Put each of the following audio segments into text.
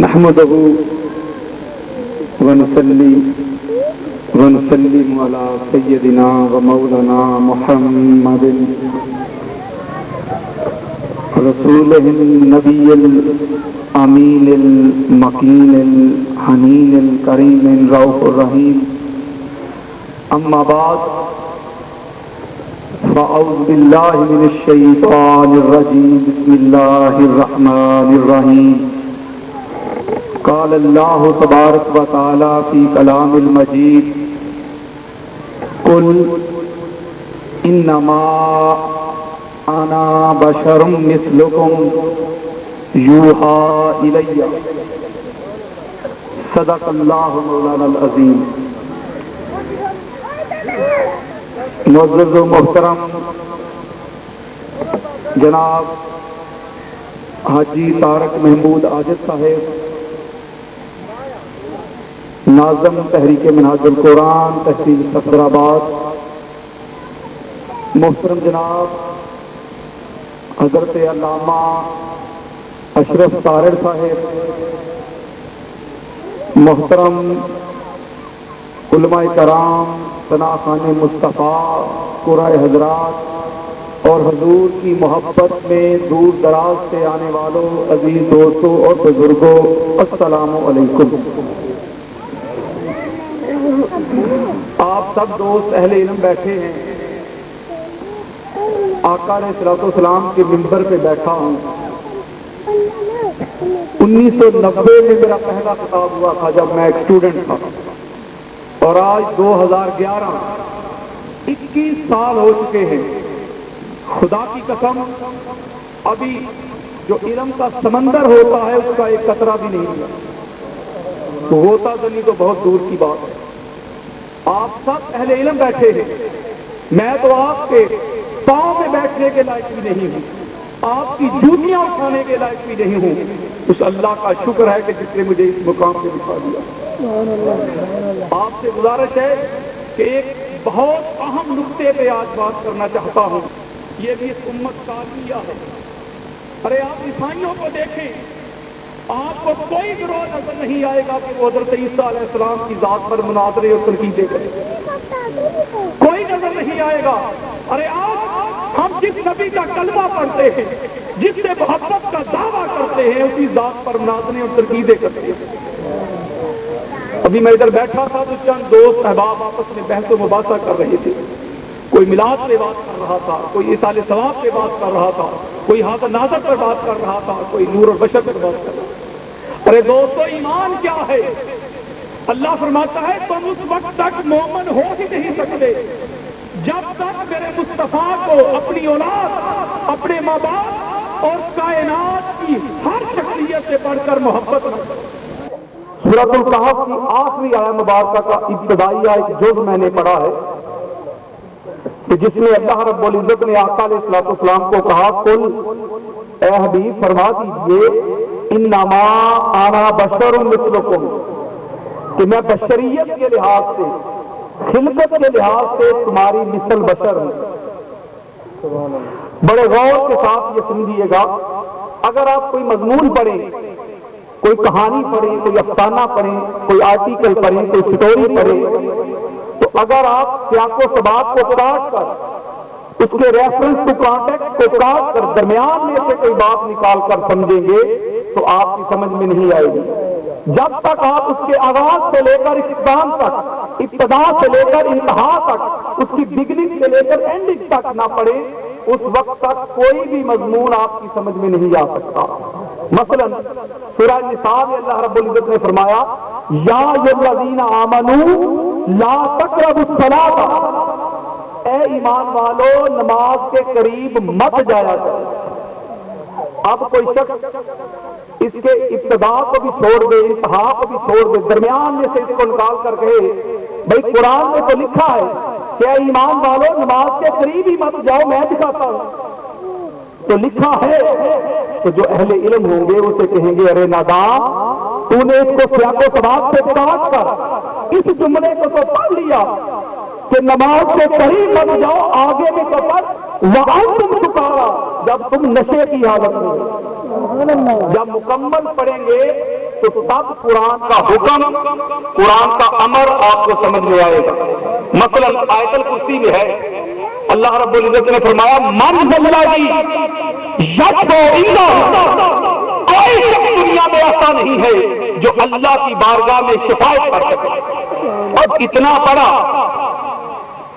نحمده ونسلم على سيدنا ومولانا محمد رسوله النبي الأمين المكين الحنين الكريم الرؤوف الرحيم أما بعد فأعوذ بالله من الشيطان الرجيم بسم الله الرحمن الرحيم قال الله تبارك وتعالى في كلام المجيد قل إنما أنا بشر مثلكم يوحى إلي صدق الله مولانا العظيم. معزز و محترم جناب حاجی طارق محمود عاجز صاحب، ناظم تحریک منہاج القرآن تحصیل صفدرآباد، محترم جناب حضرت علامہ اشرف طارڑ صاحب، محترم علماء کرام، ثنا خان مصطفیٰ، قرائے حضرات اور حضور کی محبت میں دور دراز سے آنے والوں عزیز دوستوں اور بزرگوں، السلام علیکم. آپ سب دوست اہل علم بیٹھے ہیں. آقا علیہ الصلوۃ والسلام کے منبر پہ بیٹھا ہوں. 1990 میں میرا پہلا خطاب ہوا تھا جب میں ایک اسٹوڈنٹ تھا، اور آج 2011 21 سال ہو چکے ہیں. خدا کی قسم ابھی جو علم کا سمندر ہوتا ہے اس کا ایک قطرہ بھی نہیں ہوا. تو ہوتا زنی تو بہت دور کی بات ہے. آپ سب اہل علم بیٹھے ہیں. میں تو آپ کے پاؤں میں بیٹھنے کے لائق بھی نہیں ہوں، آپ کی جوتیاں اٹھانے کے لائق بھی نہیں ہوں. اس اللہ کا شکر ہے کہ جس نے مجھے اس مقام پہ بٹھا دیا. آپ سے گزارش ہے کہ ایک بہت اہم نقطے پہ آج بات کرنا چاہتا ہوں. یہ بھی اس امت کا عقیدہ ہے. ارے آپ عیسائیوں کو دیکھیں، آپ کو کوئی گروہ نظر نہیں آئے گا کہ وہ حضرت عیسیٰ علیہ السلام کی ذات پر مناظرے اور تنقیدیں کریں. کوئی نظر نہیں آئے گا. ارے آج ہم جس نبی کا کلمہ پڑھتے ہیں، جس سے محبت کا دعویٰ کرتے ہیں، اسی ذات پر مناظرے اور تنقیدیں کرتے ہیں. ابھی میں ادھر بیٹھا تھا تو چند دوست احباب آپس میں بحث و مباحثہ کر رہے تھے. کوئی میلاد پہ بات کر رہا تھا، کوئی ایصال ثواب پہ بات کر رہا تھا، کوئی حاضر ناظر پر بات کر رہا تھا، کوئی نور اور بشر پر بات کر رہا تھا. ارے دوستو، ایمان کیا ہے؟ اللہ فرماتا ہے تم اس وقت تک مومن ہو ہی نہیں سکتے جب تک میرے مصطفیٰ کو اپنی اولاد، اپنے ماں باپ اور کائنات کی ہر شخصیت سے بڑھ کر محبت نہ کرو. سورۃ الکہف کی آخری آیت مبارکہ کا ابتدائی ایک جز میں نے پڑھا ہے کہ جس میں اللہ رب العزت نے آقا علیہ الصلوۃ والسلام کو کہا، قل اے حبیب فرما دیجئے انما انا بشر مثلکم، کہ میں بشریت کے لحاظ سے، خلقت کے لحاظ سے تمہاری مثل بشر ہوں. بڑے غور کے ساتھ یہ سمجھیے گا. اگر آپ کوئی مضمون پڑھیں، کوئی کہانی پڑھیں، کوئی افسانہ پڑھیں، کوئی آرٹیکل پڑھیں، کوئی سٹوری پڑھیں، تو اگر آپ سیاق و سباق کو کاٹ کر، اس کے ریفرنس ٹو کانٹیکٹ کو کاٹ کر درمیان میں سے کوئی بات نکال کر سمجھیں گے تو آپ کی سمجھ میں نہیں آئے گی. جب تک آپ اس کے آغاز سے لے کر اختتام تک، ابتدا سے لے کر انتہا تک، اس کی بگننگ سے لے کر اینڈنگ تک نہ پڑھیں، اس وقت تک کوئی بھی مضمون آپ کی سمجھ میں نہیں آ سکتا. مثلا سورہ نساء میں اللہ رب العزت نے فرمایا، یا الذین آمنوا لا تقربوا الصلاۃ، اے ایمان والو نماز کے قریب مت جایا کرو. اب کوئی شخص اس کے ابتدا کو بھی چھوڑ دے، انتہا کو بھی چھوڑ دے، درمیان میں سے اس کو نکال کر کہے بھائی قرآن میں تو لکھا ہے کہ اے ایمان والو نماز کے قریب ہی مت جاؤ، میں دکھاتا ہوں. تو لکھا ہے تو جو اہل علم ہوں گے اسے کہیں گے ارے نادان، تو نے اس کو سیاق و سباق سے کاٹ کر اس جملے کو تو پڑھ لیا کہ نماز کے قریب مت جاؤ، آگے میں تو پڑھ وَأَنْتُمْ سُكَارَىٰ، جب تم نشے کی حالت میں. جب مکمل پڑھیں گے تو تب قرآن کا حکم، قرآن کا امر آپ کو سمجھ میں آئے گا۔ مثلا آیت الکرسی میں ہے، اللہ رب العزت نے فرمایا من ذی یشفع عنده، کوئی شخص دنیا میں ایسا نہیں ہے جو اللہ کی بارگاہ میں شفاعت کر سکے۔ اب اتنا پڑھا،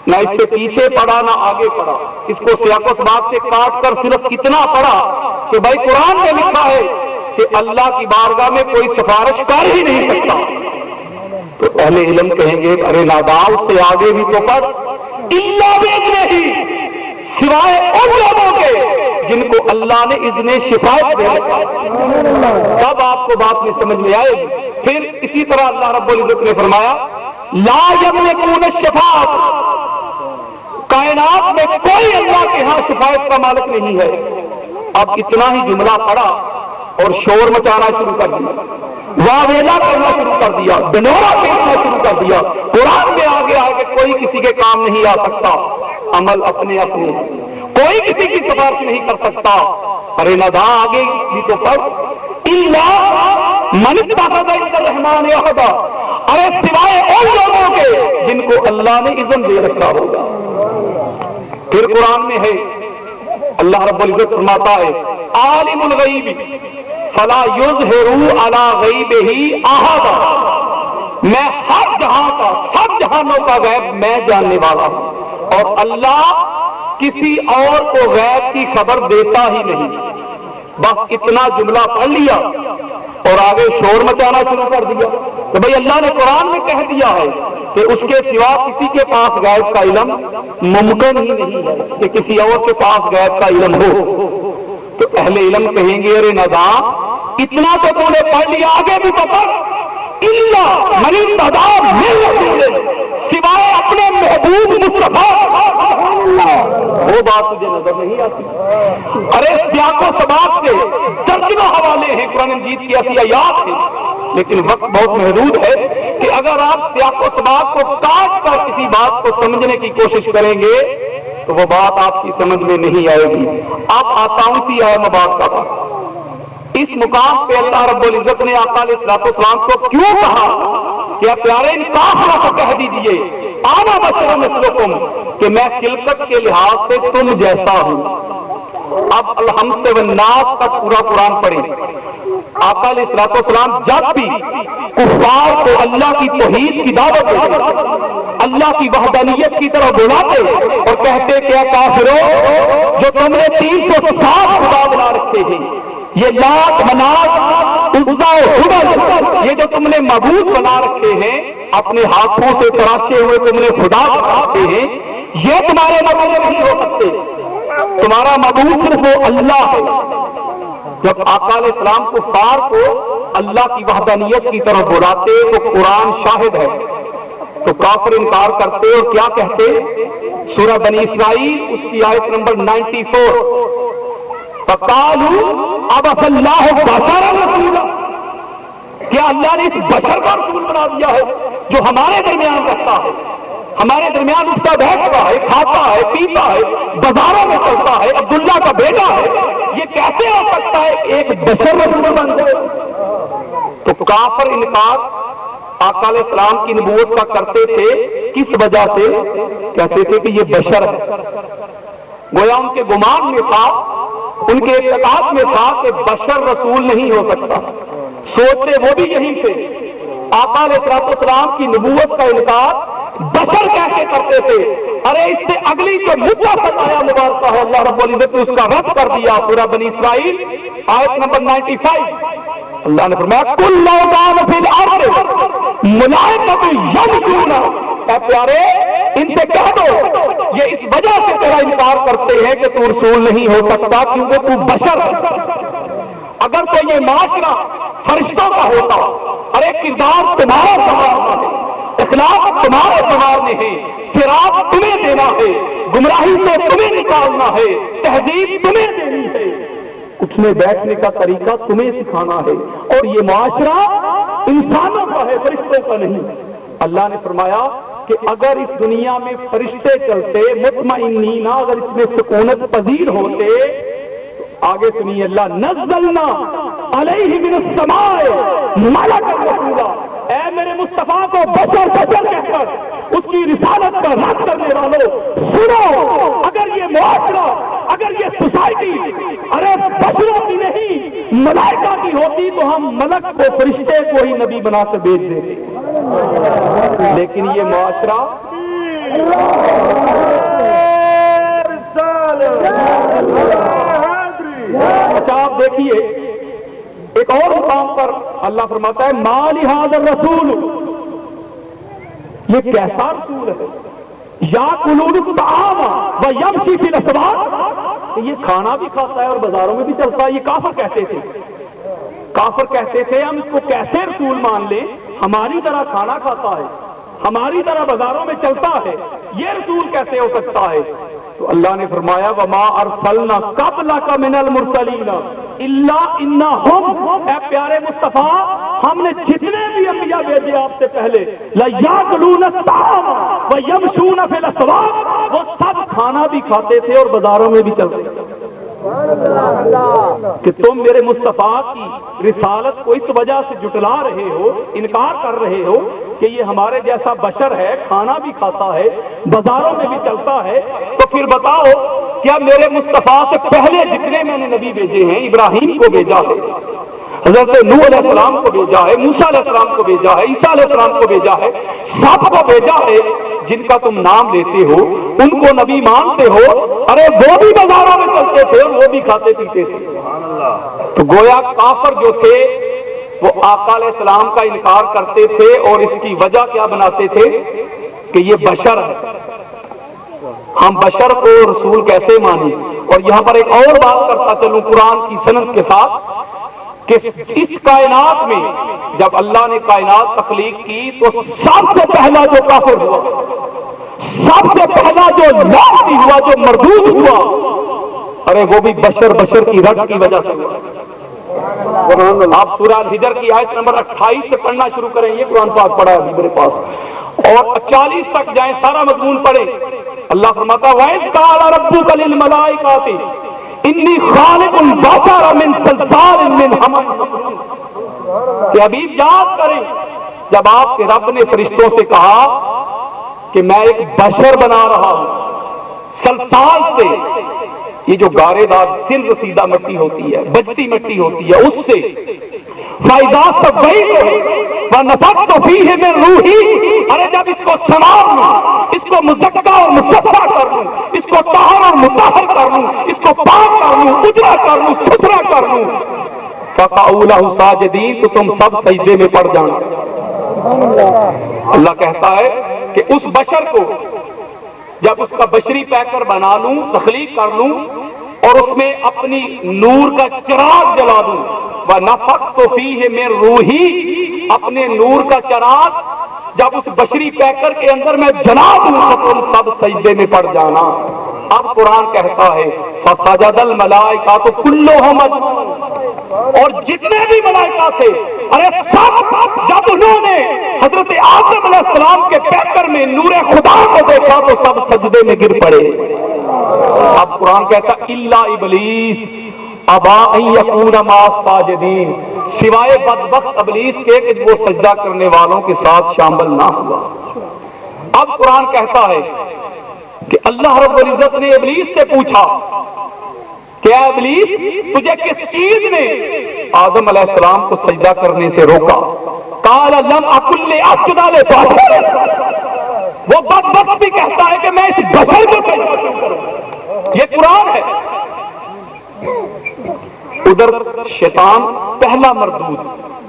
نہ اس سے پیچھے پڑھا نہ آگے پڑھا، اس کو سیاق و سباق سے کاٹ کر صرف اتنا پڑھا کہ بھائی قرآن میں لکھا ہے کہ اللہ کی بارگاہ میں کوئی سفارش کر ہی نہیں سکتا، تو اہل علم کہیں گے ارے ناداؤ سے آگے بھی تو پڑھ، اللہ بإذنہ ہی، سوائے ان لوگوں کے جن کو اللہ نے اذن شفاعت دے رکھا، تب آپ کو بات میں سمجھ میں آئے گی۔ پھر اسی طرح اللہ رب العزت نے فرمایا لا یملکون الشفاعۃ، کائنات میں کوئی اللہ کے ہاں شفاعت کا مالک نہیں ہے۔ اب اتنا ہی جملہ پڑا اور شور مچانا شروع کر دیا، واویلا کرنا شروع کر دیا، ڈنورا پیٹنا شروع کر دیا، قرآن میں آگے آگے کوئی کسی کے کام نہیں آ سکتا، عمل اپنے اپنے، کوئی کسی کی سفارش نہیں کر سکتا۔ ارے ندا آگے بھی تو پڑھ، الا من اتخذ عند الرحمن عہدا، ارے سوائے ان لوگوں کے جن کو اللہ نے اذن دے رکھا ہوگا۔ پھر قرآن میں ہے اللہ رب العزت فرماتا ہے عالم الغیب فلا یظہر علی غیبہ احدا، میں ہر جہاں کا، سب جہانوں کا غیب میں جاننے والا ہوں، اور اللہ کسی اور کو غیب کی خبر دیتا ہی نہیں۔ بس اتنا جملہ پڑھ لیا اور آگے شور مچانا شروع کر دیا کہ بھئی اللہ نے قرآن میں کہہ دیا ہے کہ اس کے سوا کسی کے پاس غیب کا علم ممکن ہی نہیں ہے کہ کسی اور کے پاس غیب کا علم ہو۔ تو اہل علم کہیں گے ارے ندا اتنا تو تو نے پڑھ لیا، آگے بھی تو پڑھ، الا من ارتضی من رسول، سوائے اپنے محبوب مصطفیٰ، وہ بات تجھے نظر نہیں آتی؟ ارے سیاق و سباق سے درجنوں حوالے ہیں، قرآن مجید کی ایسی آیات ہیں، لیکن وقت بہت محدود ہے کہ اگر آپ سیاق و سباق کو کاٹ کر کسی بات کو سمجھنے کی کوشش کریں گے تو وہ بات آپ کی سمجھ میں نہیں آئے گی۔ آپ آسان سی ہے مباحث کا بات، اس مقام پہ اللہ رب العزت نے آقا علیہ الصلوۃ والسلام کو کیوں کہا کہ پیارے ان کافروں کو کہہ دیجیے انا بشر مثلکم، کہ میں خلقت کے لحاظ سے تم جیسا ہوں۔ اب الحمد والناس تک پورا قرآن پڑھیں، آقا علیہ الصلوۃ والسلام جب بھی کفار کو اللہ کی توحید کی دعوت دیتے، اللہ کی وحدانیت کی طرف بلاتے اور کہتے کہ اے کافرو، جو تم نے 360 خدا بنا رکھے ہیں، یہ لات منات عزا و ہبل، یہ جو تم نے معبود بنا رکھے ہیں، اپنے ہاتھوں سے تراشے ہوئے تم نے خدا بناتے ہیں، یہ تمہارے معبود نہیں ہو سکتے، تمہارا معبود صرف وہ اللہ ہے۔ جب آقا علیہ السلام کفار کو اللہ کی وحدانیت کی طرف بلاتے تو قرآن شاہد ہے، تو کافر انکار کرتے اور کیا کہتے؟ سورہ بنی اسرائیل اس کی آیت نمبر 94، فقالوا ابعث اللہ بشرا رسولا، کیا اللہ نے اس بشر کا رسول بنا دیا ہے جو ہمارے درمیان رہتا ہے، ہمارے درمیان اٹھتا بیٹھتا ہے، کھاتا ہے، پیتا ہے، بازاروں میں چلتا ہے، عبداللہ کا بیٹا ہے، یہ کیسے ہو سکتا ہے ایک بشر رسول بن جائے؟ تو کافر انکار آقا علیہ السلام کی نبوت کا کرتے تھے، کس وجہ سے؟ کہتے تھے کہ یہ بشر ہے، گویا ان کے گمان میں تھا، ان کے اعتقاد میں تھا کہ بشر رسول نہیں ہو سکتا، سوچتے وہ بھی یہی تھے۔ آقا علیہ السلام کی نبوت کا انکار بشر کیسے کرتے تھے؟ ارے اس سے اگلی جو مدعا ستایا مبارکہ ہے اللہ رب العزت نے اس کا رد کر دیا، سورہ بنی اسرائیل آیت نمبر 95، اللہ نے فرمایا کل لو کان فی الارض ملائکۃ یمشون، اے پیارے ان سے کہہ دو یہ اس وجہ سے تیرا انکار کرتے ہیں کہ تو رسول نہیں ہو سکتا کیونکہ تو بشر ہے۔ اگر تو یہ معاشرہ فرشتوں کا ہوتا، ارے کردار تمہارا سنوارنا ہے، اخلاق تمہارا سنوارنے ہیں، صراط تمہیں دینا ہے، گمراہی سے تمہیں نکالنا ہے، تہذیب تمہیں دینی ہے، اٹھنے بیٹھنے کا طریقہ تمہیں سکھانا ہے، اور یہ معاشرہ انسانوں کا ہے، فرشتوں کا نہیں۔ اللہ نے فرمایا کہ اگر اس دنیا میں فرشتے چلتے مطمئنین، اگر اس میں سکونت پذیر ہوتے، آگے سنیے، اللہ نزلنا علیہ من السماء ملکا رسولا، اے میرے مصطفیٰ کو بشر بشر کہہ کر اس کی رسالت کا رد کرنے والوں سنو، اگر یہ معاشرہ، اگر یہ سوسائٹی ارے بشروں کی نہیں ملائکہ کی ہوتی تو ہم ملک کو، فرشتے کو ہی نبی بنا کر بھیج دیتے، لیکن یہ معاشرہ اچھا آپ دیکھیے ایک اور مقام پر اللہ فرماتا ہے ما لہذا الرسول، یہ کیسا رسول ہے، یاکلون الطعام ویمشی فی الاسواق، یہ کھانا بھی کھاتا ہے اور بازاروں میں بھی چلتا ہے۔ یہ کافر کہتے تھے، کافر کہتے تھے ہم اس کو کیسے رسول مان لیں، ہماری طرح کھانا کھاتا ہے، ہماری طرح بازاروں میں چلتا ہے، یہ رسول کیسے ہو سکتا ہے؟ تو اللہ نے فرمایا وما ارسلنا قبلک من المرسلین الا انہم، اے پیارے مصطفیٰ ہم نے جتنے بھی انبیاء بھیجے آپ سے پہلے لیاکلون الطعام ویمشون فی الاسواق، وہ سب کھانا بھی کھاتے تھے اور بازاروں میں بھی چلتے تھے۔ کہ تم میرے مصطفیٰ کی رسالت کو اس وجہ سے جٹلا رہے ہو، انکار کر رہے ہو کہ یہ ہمارے جیسا بشر ہے، کھانا بھی کھاتا ہے، بازاروں میں بھی چلتا ہے، تو پھر بتاؤ کیا میرے مصطفیٰ سے پہلے جتنے میں نے نبی بھیجے ہیں، ابراہیم کو بھیجا ہے، حضرت نوح علیہ السلام کو بھیجا ہے، موسیٰ علیہ السلام کو بھیجا ہے، عیسیٰ علیہ السلام کو بھیجا ہے، سب کو بھیجا ہے، جن کا تم نام لیتے ہو ان کو نبی مانتے ہو، ارے وہ بھی بازاروں میں چلتے تھے اور وہ بھی کھاتے پیتے تھے۔ تو گویا کافر جو تھے وہ آقا علیہ السلام کا انکار کرتے تھے اور اس کی وجہ کیا بناتے تھے کہ یہ بشر ہے، ہم بشر کو رسول کیسے مانیں۔ اور یہاں پر ایک اور بات کرتا چلوں قرآن کی سند کے ساتھ کہ اس کائنات میں جب اللہ نے کائنات تخلیق کی تو سب سے پہلا جو کافر ہوا، سب سے پہلا جو لعنتی ہوا، جو مردود ہوا، ارے وہ بھی بشر کی رٹ کی وجہ سے ہوا۔ آپ سورہ الحجر کی آیت نمبر 28 سے پڑھنا شروع کریں، یہ قرآن پاک پڑھا ہے ابھی میرے پاس، اور 40 تک جائیں، سارا مضمون پڑھیں۔ اللہ فرماتا ہے وَإِذْ قَالَ رَبُّكَ لِلْمَلَائِكَةِ انی خالق البشر من صلصال من حمأ مسنون، کہ حبیب یاد کریں جب آپ کے رب نے فرشتوں سے کہا کہ میں ایک بشر بنا رہا ہوں صلصال سے، یہ جو گارے دار سن رسیدہ مٹی ہوتی ہے، بجتی مٹی ہوتی ہے، اس سے فَإِذَا سَوَّيْتُهُ وَنَفَخْتُ فِيهِ مِن رُوحِي، ارے جب اس کو سنوار لوں، اس کو مزکا اور مصفا کر لوں، اس کو طاہر اور مطہر کر لوں، اس کو پاک کر لوں، اجرا کر لوں، ستھرا کر لوں، فَقَعُوا لَهُ سَاجِدِينَ، تو تم سب سجدے میں پڑ جانا۔ اللہ کہتا ہے کہ اس بشر کو جب اس کا بشری پیکر بنا لوں، تخلیق کر لوں اور اس میں اپنی نور کا چراغ جلا دوں، وَنَفَخْتُ فِيهِ مِن رُوحِي، اپنے نور کا چراغ جب اس بشری پیکر کے اندر میں جلا دوں تو تم سب سجدے میں پڑ جانا۔ اب قرآن کہتا ہے فَسَجَدَ الْمَلَائِكَةُ كُلُّهُمْ أَجْمَعُونَ، اور جتنے بھی ملائکہ تھے ارے سب جب انہوں نے حضرت آدم علیہ السلام کے پیکر میں نور خدا کو دیکھا تو سب سجدے میں گر پڑے۔ اب قرآن کہتا الا ابلیس ابا ان یکون مع الساجدین، سوائے بدبخت ابلیس کے کہ وہ سجدہ کرنے والوں کے ساتھ شامل نہ ہوا۔ اب قرآن کہتا ہے کہ اللہ رب العزت نے ابلیس سے پوچھا کہ اے ابلیس تجھے کس چیز نے آدم علیہ السلام کو سجدہ کرنے سے روکا؟ قال لم اکن لاسجد لبشر، وہ بدبخت بھی کہتا ہے کہ میں اس بشر کو سجدہ کیوں کروں؟ یہ قرآن ہے۔ ادھر شیطان پہلا مردود،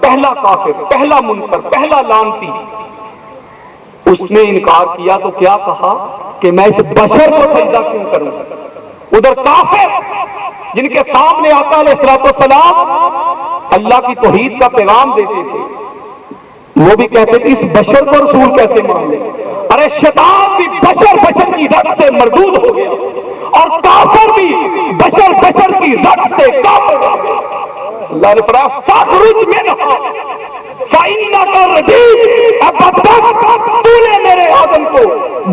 پہلا کافر، پہلا منکر، پہلا لعنتی، اس نے انکار کیا تو کیا کہا کہ میں اس بشر کو سجدہ کیوں کروں؟ ادھر کافر جن کے سامنے آقا علیہ الصلوۃ والسلام اللہ کی توحید کا پیغام دیتے تھے، وہ بھی کہتے تھے اس بشر کو رسول کیسے مان لیں؟ ارے شیطان بھی بشر کی رٹ سے مردود ہو گیا اور کافر بھی بشر کی رٹ سے کافر ہو گیا۔ اللہ نے فرمایا فاخرج منها فإنك رجيم، اب تو نے میرے آدم کو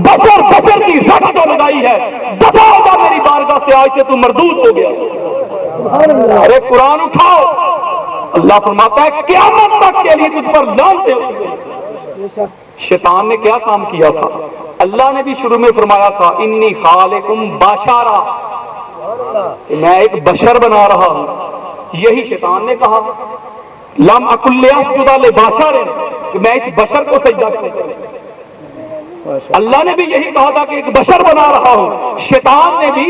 بشر کی رٹ تو لگائی ہے، دفع ہو جا میری بارگاہ سے آج سے تو مردود ہو گیا. ارے قرآن اٹھاؤ. اللہ فرماتا ہے قیامت تک کے لیے تجھ پر لعنتیں ہوتی ہیں. شیطان نے کیا کام کیا تھا؟ اللہ نے بھی شروع میں فرمایا تھا انی خالقکم بشرا، میں ایک بشر بنا رہا ہوں. یہی شیطان نے کہا لم اکن لاسجد لبشر، کہ میں اس بشر کو سجدہ نہیں کروں. اللہ نے بھی یہی کہا تھا کہ ایک بشر بنا رہا ہوں. شیطان نے بھی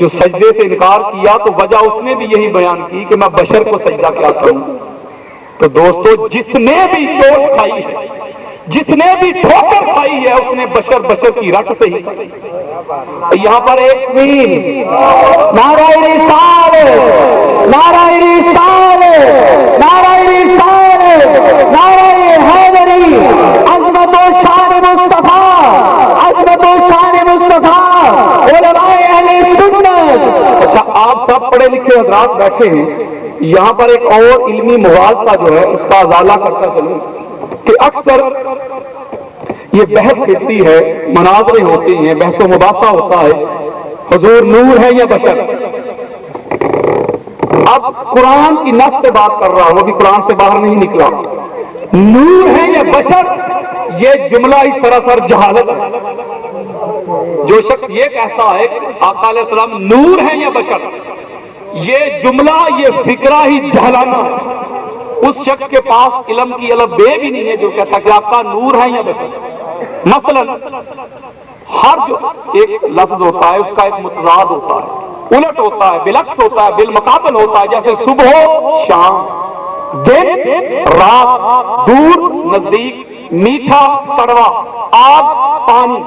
جو سجدے سے انکار کیا تو وجہ اس نے بھی یہی بیان کی کہ میں بشر کو سجدہ کیا کروں. تو دوستو جس نے بھی چوٹ کھائی ہے، جس نے بھی ٹھوکر کھائی ہے، اس نے بشر کی رٹ سے ہی. یہاں پر ایک نعرہ رسالت، نعرہ رسالت، نعرہ رسالت، نعرہ حیدری، عظمت و شان مصطفیٰ، عظمت و شان مصطفیٰ، علماء اہل سنت. اچھا آپ سب پڑھے لکھے حضرات بیٹھے ہیں، یہاں پر ایک اور علمی موازنہ جو ہے اس کا ازالہ کرتا چلوں کہ اکثر یہ بحث کھلتی ہے، مناظرے ہوتے ہیں، بحث و مباحثہ ہوتا ہے حضور نور ہے یا بشر. اب قرآن کی نص سے بات کر رہا ہوں، ابھی قرآن سے باہر نہیں نکلا. نور ہے یا بشر، یہ جملہ ہی سراسر جہالت ہے. جو شخص یہ کہتا ہے آقا علیہ السلام نور ہے یا بشر، یہ جملہ، یہ فکرہ ہی جہلانہ ہے. اس شخص کے پاس علم کی الف بے بھی نہیں ہے جو کہتا کہ آپ کا نور ہے یا بشر. مثلا ہر جو ایک لفظ ہوتا ہے اس کا ایک متضاد ہوتا ہے، الٹ ہوتا ہے، بالعکس ہوتا ہے، بالمقابل ہوتا ہے. جیسے صبح ہو شام، دن رات، دور نزدیک، میٹھا کڑوا، آگ پانی،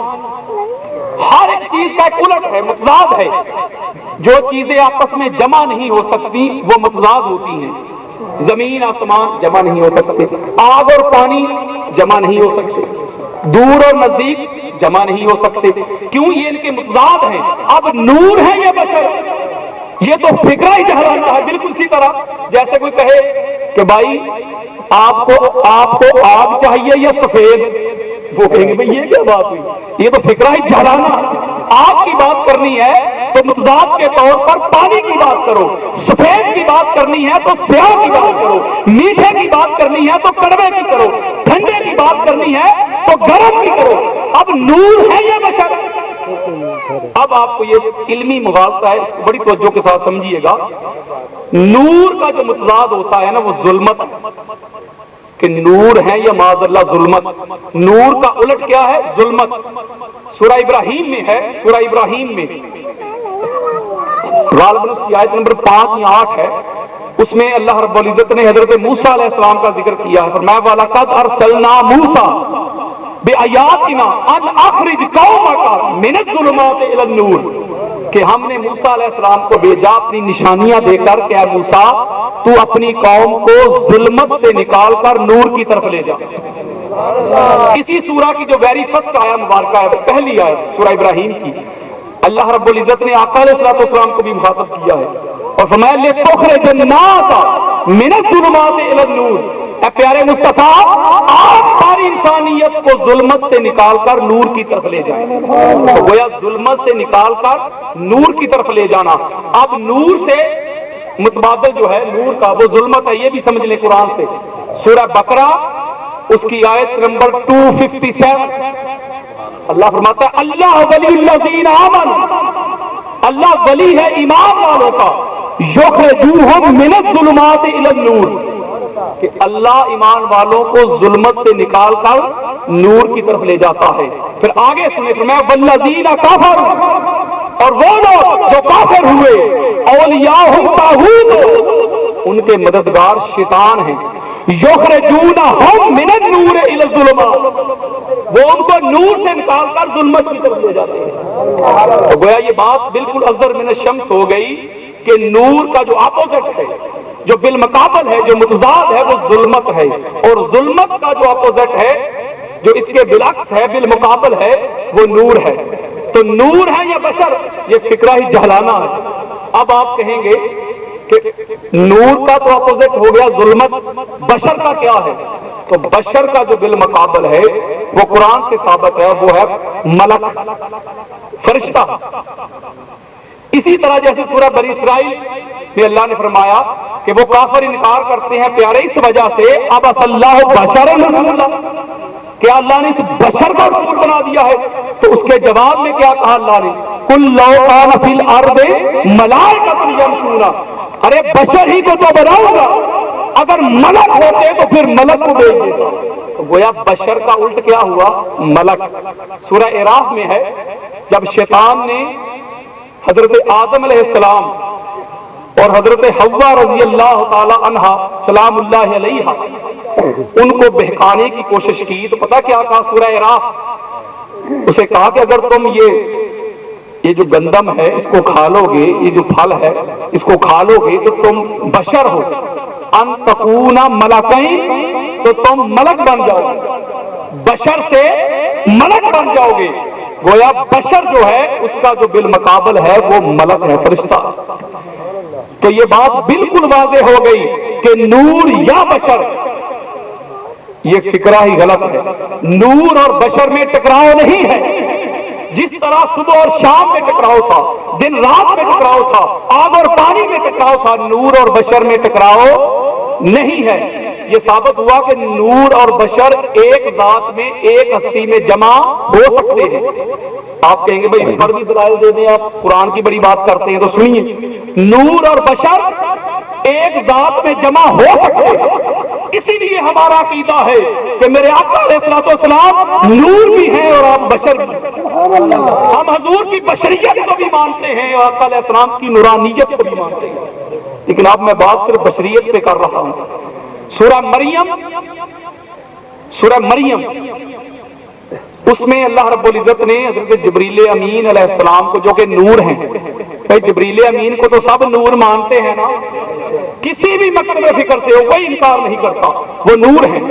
ہر ایک چیز کا ایک الٹ ہے، متضاد ہے. جو چیزیں آپس میں جمع نہیں ہو سکتی وہ متضاد ہوتی ہیں. زمین آسمان جمع نہیں ہو سکتے، آگ اور پانی جمع نہیں ہو سکتے، دور اور نزدیک جمع نہیں ہو سکتے. کیوں؟ یہ ان کے متضاد ہیں. اب نور ہے یا بشر، یہ تو فکرہ ہی جہلانہ ہے. بالکل اسی طرح جیسے کوئی کہے کہ بھائی آپ کو آگ چاہیے یا سفید، وہ کہیں گے بھائی یہ کیا بات ہوئی، یہ تو فکرہ ہی جہلانہ. آگ کی بات کرنی ہے تو متضاد کے طور پر پانی کی بات کرو، سفید کی بات کرنی ہے تو سیاہ کی بات کرو، میٹھے کی بات کرنی ہے تو کڑوے کی کرو، ٹھنڈے کی بات کرنی ہے تو گرم کی کرو. اب نور ہے یا بشر؟ اب آپ کو یہ علمی موازنہ ہے، بڑی توجہ کے ساتھ سمجھیے گا. نور کا جو متضاد ہوتا ہے نا وہ ظلمت، کہ نور ہے یا معاذ اللہ ظلمت. نور کا الٹ کیا ہے؟ ظلمت. سورہ ابراہیم میں ہے، سورہ ابراہیم میں غالباً اس کی آیت نمبر 5 یا 8 ہے، اس میں اللہ رب العزت نے حضرت موسیٰ علیہ السلام کا ذکر کیا ہے. فرمایا وَلَقَدْ أَرْسَلْنَا مُوسَىٰ بِآيَاتِنَا أَنْ أَخْرِجْ قَوْمَكَ مِنَ الظُّلُمَاتِ إِلَى النُّورِ، کہ ہم نے موسیٰ علیہ السلام کو بھیجا اپنی نشانیاں دے کر کہ اے موسیٰ تو اپنی قوم کو ظلمت سے نکال کر نور کی طرف لے جا. اسی سورہ کی جو ویری فرسٹ آیا مبارکہ ہے، پہلی آیت سورہ ابراہیم کی، اللہ رب العزت نے آقا علیہ السلام کو بھی مخاطب کیا ہے اور فرمایا لِتُخْرِجَ النَّاسَ مِنَ الظُّلُمَاتِ إِلَى النُّورِ. اے پیارے مصطفیٰ آپ ساری انسانیت کو ظلمت سے نکال کر نور کی طرف لے جائیں. گویا ظلمت سے نکال کر نور کی طرف لے جانا. اب نور سے متبادل جو ہے نور کا وہ ظلمت ہے، یہ بھی سمجھ لیں قرآن سے. سورہ بقرہ اس کی آیت نمبر 257 اللہ فرماتا ہے اللہ ولی الذین آمنوا، اللہ ولی ہے ایمان والوں کا، یخرجوہم من الظلمات الی النور، کہ اللہ ایمان والوں کو ظلمت سے نکال کر نور کی طرف لے جاتا ہے. پھر آگے سنیں فرمایا والذین کفروا، اور وہ لوگ جو کافر ہوئے، اولیاءہم طاغوت، ان کے مددگار شیطان ہیں، یخرجونہم من النور الی الظلمات، وہ ان کو نور سے نکال کر ظلمت کی طرف لے جاتے ہیں. تو گویا یہ بات بالکل اصغر من الشمس ہو گئی کہ نور کا جو اپوزٹ ہے، جو بالمقابل ہے، جو متضاد ہے، وہ ظلمت ہے. اور ظلمت کا جو اپوزٹ ہے، جو اس کے بالعکس ہے، بالمقابل ہے، وہ نور ہے. تو نور ہے یا بشر، یہ فکرہ ہی جہلانہ ہے. اب آپ کہیں گے کہ نور کا تو اپوزٹ ہو گیا ظلمت، بشر کا کیا ہے؟ تو بشر کا جو بالمقابل ہے وہ قرآن سے ثابت ہے، وہ ہے ملک، فرشتہ. اسی طرح جیسے سورہ بنی اسرائیل میں اللہ نے فرمایا کہ وہ کافر انکار کرتے ہیں پیارے اس وجہ سے اب اللہ بشر رسولا، کیا اللہ نے اس بشر کو رسول بنا دیا ہے؟ تو اس کے جواب میں کیا کہا اللہ نے؟ قل لو کان فی الارض ملائکۃ یمشون، ارے بشر ہی کو تو بناؤں گا، اگر ملک ہوتے تو پھر ملک کو بھیج دیتا۔ تو گویا بشر کا الٹ کیا ہوا؟ ملک۔ سورہ اعراف میں ہے جب شیطان نے حضرت آدم علیہ السلام اور حضرت حوا رضی اللہ تعالی عنہا سلام اللہ علیہا ان کو بہکانے کی کوشش کی تو پتہ کیا کہا سورہ اعراف؟ اسے کہا کہ اگر تم یہ جو گندم ہے اس کو کھا لو گے، یہ جو پھل ہے اس کو کھا لو گے تو تم بشر ہو، ان تکون ملکین، تو تم ملک بن جاؤ گے، بشر سے ملک بن جاؤ گے۔ گویا بشر جو ہے اس کا جو بالمقابل ہے وہ ملک ہے، فرشتہ۔ تو یہ بات بالکل واضح ہو گئی کہ نور یا بشر، یہ فکرہ ہی غلط ہے۔ نور اور بشر میں ٹکراؤ نہیں ہے، جس طرح صبح اور شام میں ٹکراؤ تھا، دن رات میں ٹکراؤ تھا، آگ اور پانی میں ٹکراؤ تھا، نور اور بشر میں ٹکراؤ نہیں ہے۔ یہ ثابت ہوا کہ نور اور بشر ایک ذات میں ایک ہستی میں جمع ہو سکتے ہیں۔ آپ کہیں گے بھائی اس پر بھی دلائل دے دیں، آپ قرآن کی بڑی بات کرتے ہیں، تو سنیے، نور اور بشر ایک ذات میں جمع ہو سکتے ہیں۔ اسی لیے ہمارا عقیدہ ہے کہ میرے آقا علیہ السلام نور بھی ہیں اور آپ بشر بھی ہیں۔ ہم حضور کی بشریت کو بھی مانتے ہیں اور آقا علیہ السلام کی نورانیت کو بھی مانتے ہیں، لیکن اب میں بات صرف بشریت پہ کر رہا ہوں۔ سورہ مریم اس میں اللہ رب العزت نے حضرت جبریل امین علیہ السلام کو، جو کہ نور ہیں، بھائی جبریل امین کو تو سب نور مانتے ہیں نا، کسی بھی مکتب فکر سے ہو کوئی انکار نہیں کرتا، وہ نور ہیں۔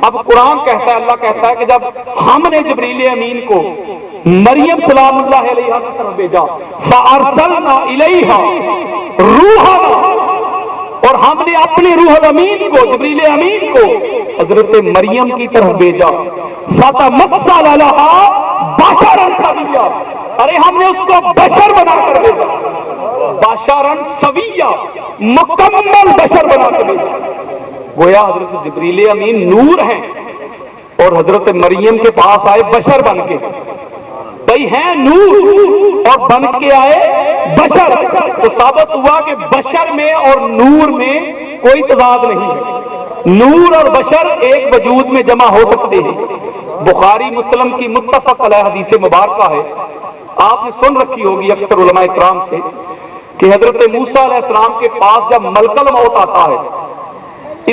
اب قرآن کہتا ہے، اللہ کہتا ہے کہ جب ہم نے جبریل امین کو مریم سلام اللہ علیہا کی طرف بھیجا، فَأَرْسَلْنَا إِلَيْهَا رُوحًا، اور ہم نے اپنے روح الامین کو، جبریل امین کو حضرت مریم کی طرف بھیجا، فَتَمَثَّلَ لَهَا بَشَرًا سَوِيًّا، ارے ہم نے اس کو بشر بنا کر بھیجا، بشرًا سویّا، مکمل بشر بنا کر بھیجا۔ گویا حضرت جبریل امین نور ہیں اور حضرت مریم کے پاس آئے بشر بن کے، بھائی ہیں نور اور بن کے آئے بشر، تو ثابت ہوا کہ بشر میں اور نور میں کوئی تضاد نہیں ہے، نور اور بشر ایک وجود میں جمع ہو سکتے ہیں۔ بخاری مسلم کی متفق علیہ حدیث مبارکہ ہے، آپ نے سن رکھی ہوگی اکثر علماء اکرام سے، کہ حضرت موسیٰ علیہ السلام کے پاس جب ملک الموت آتا ہے،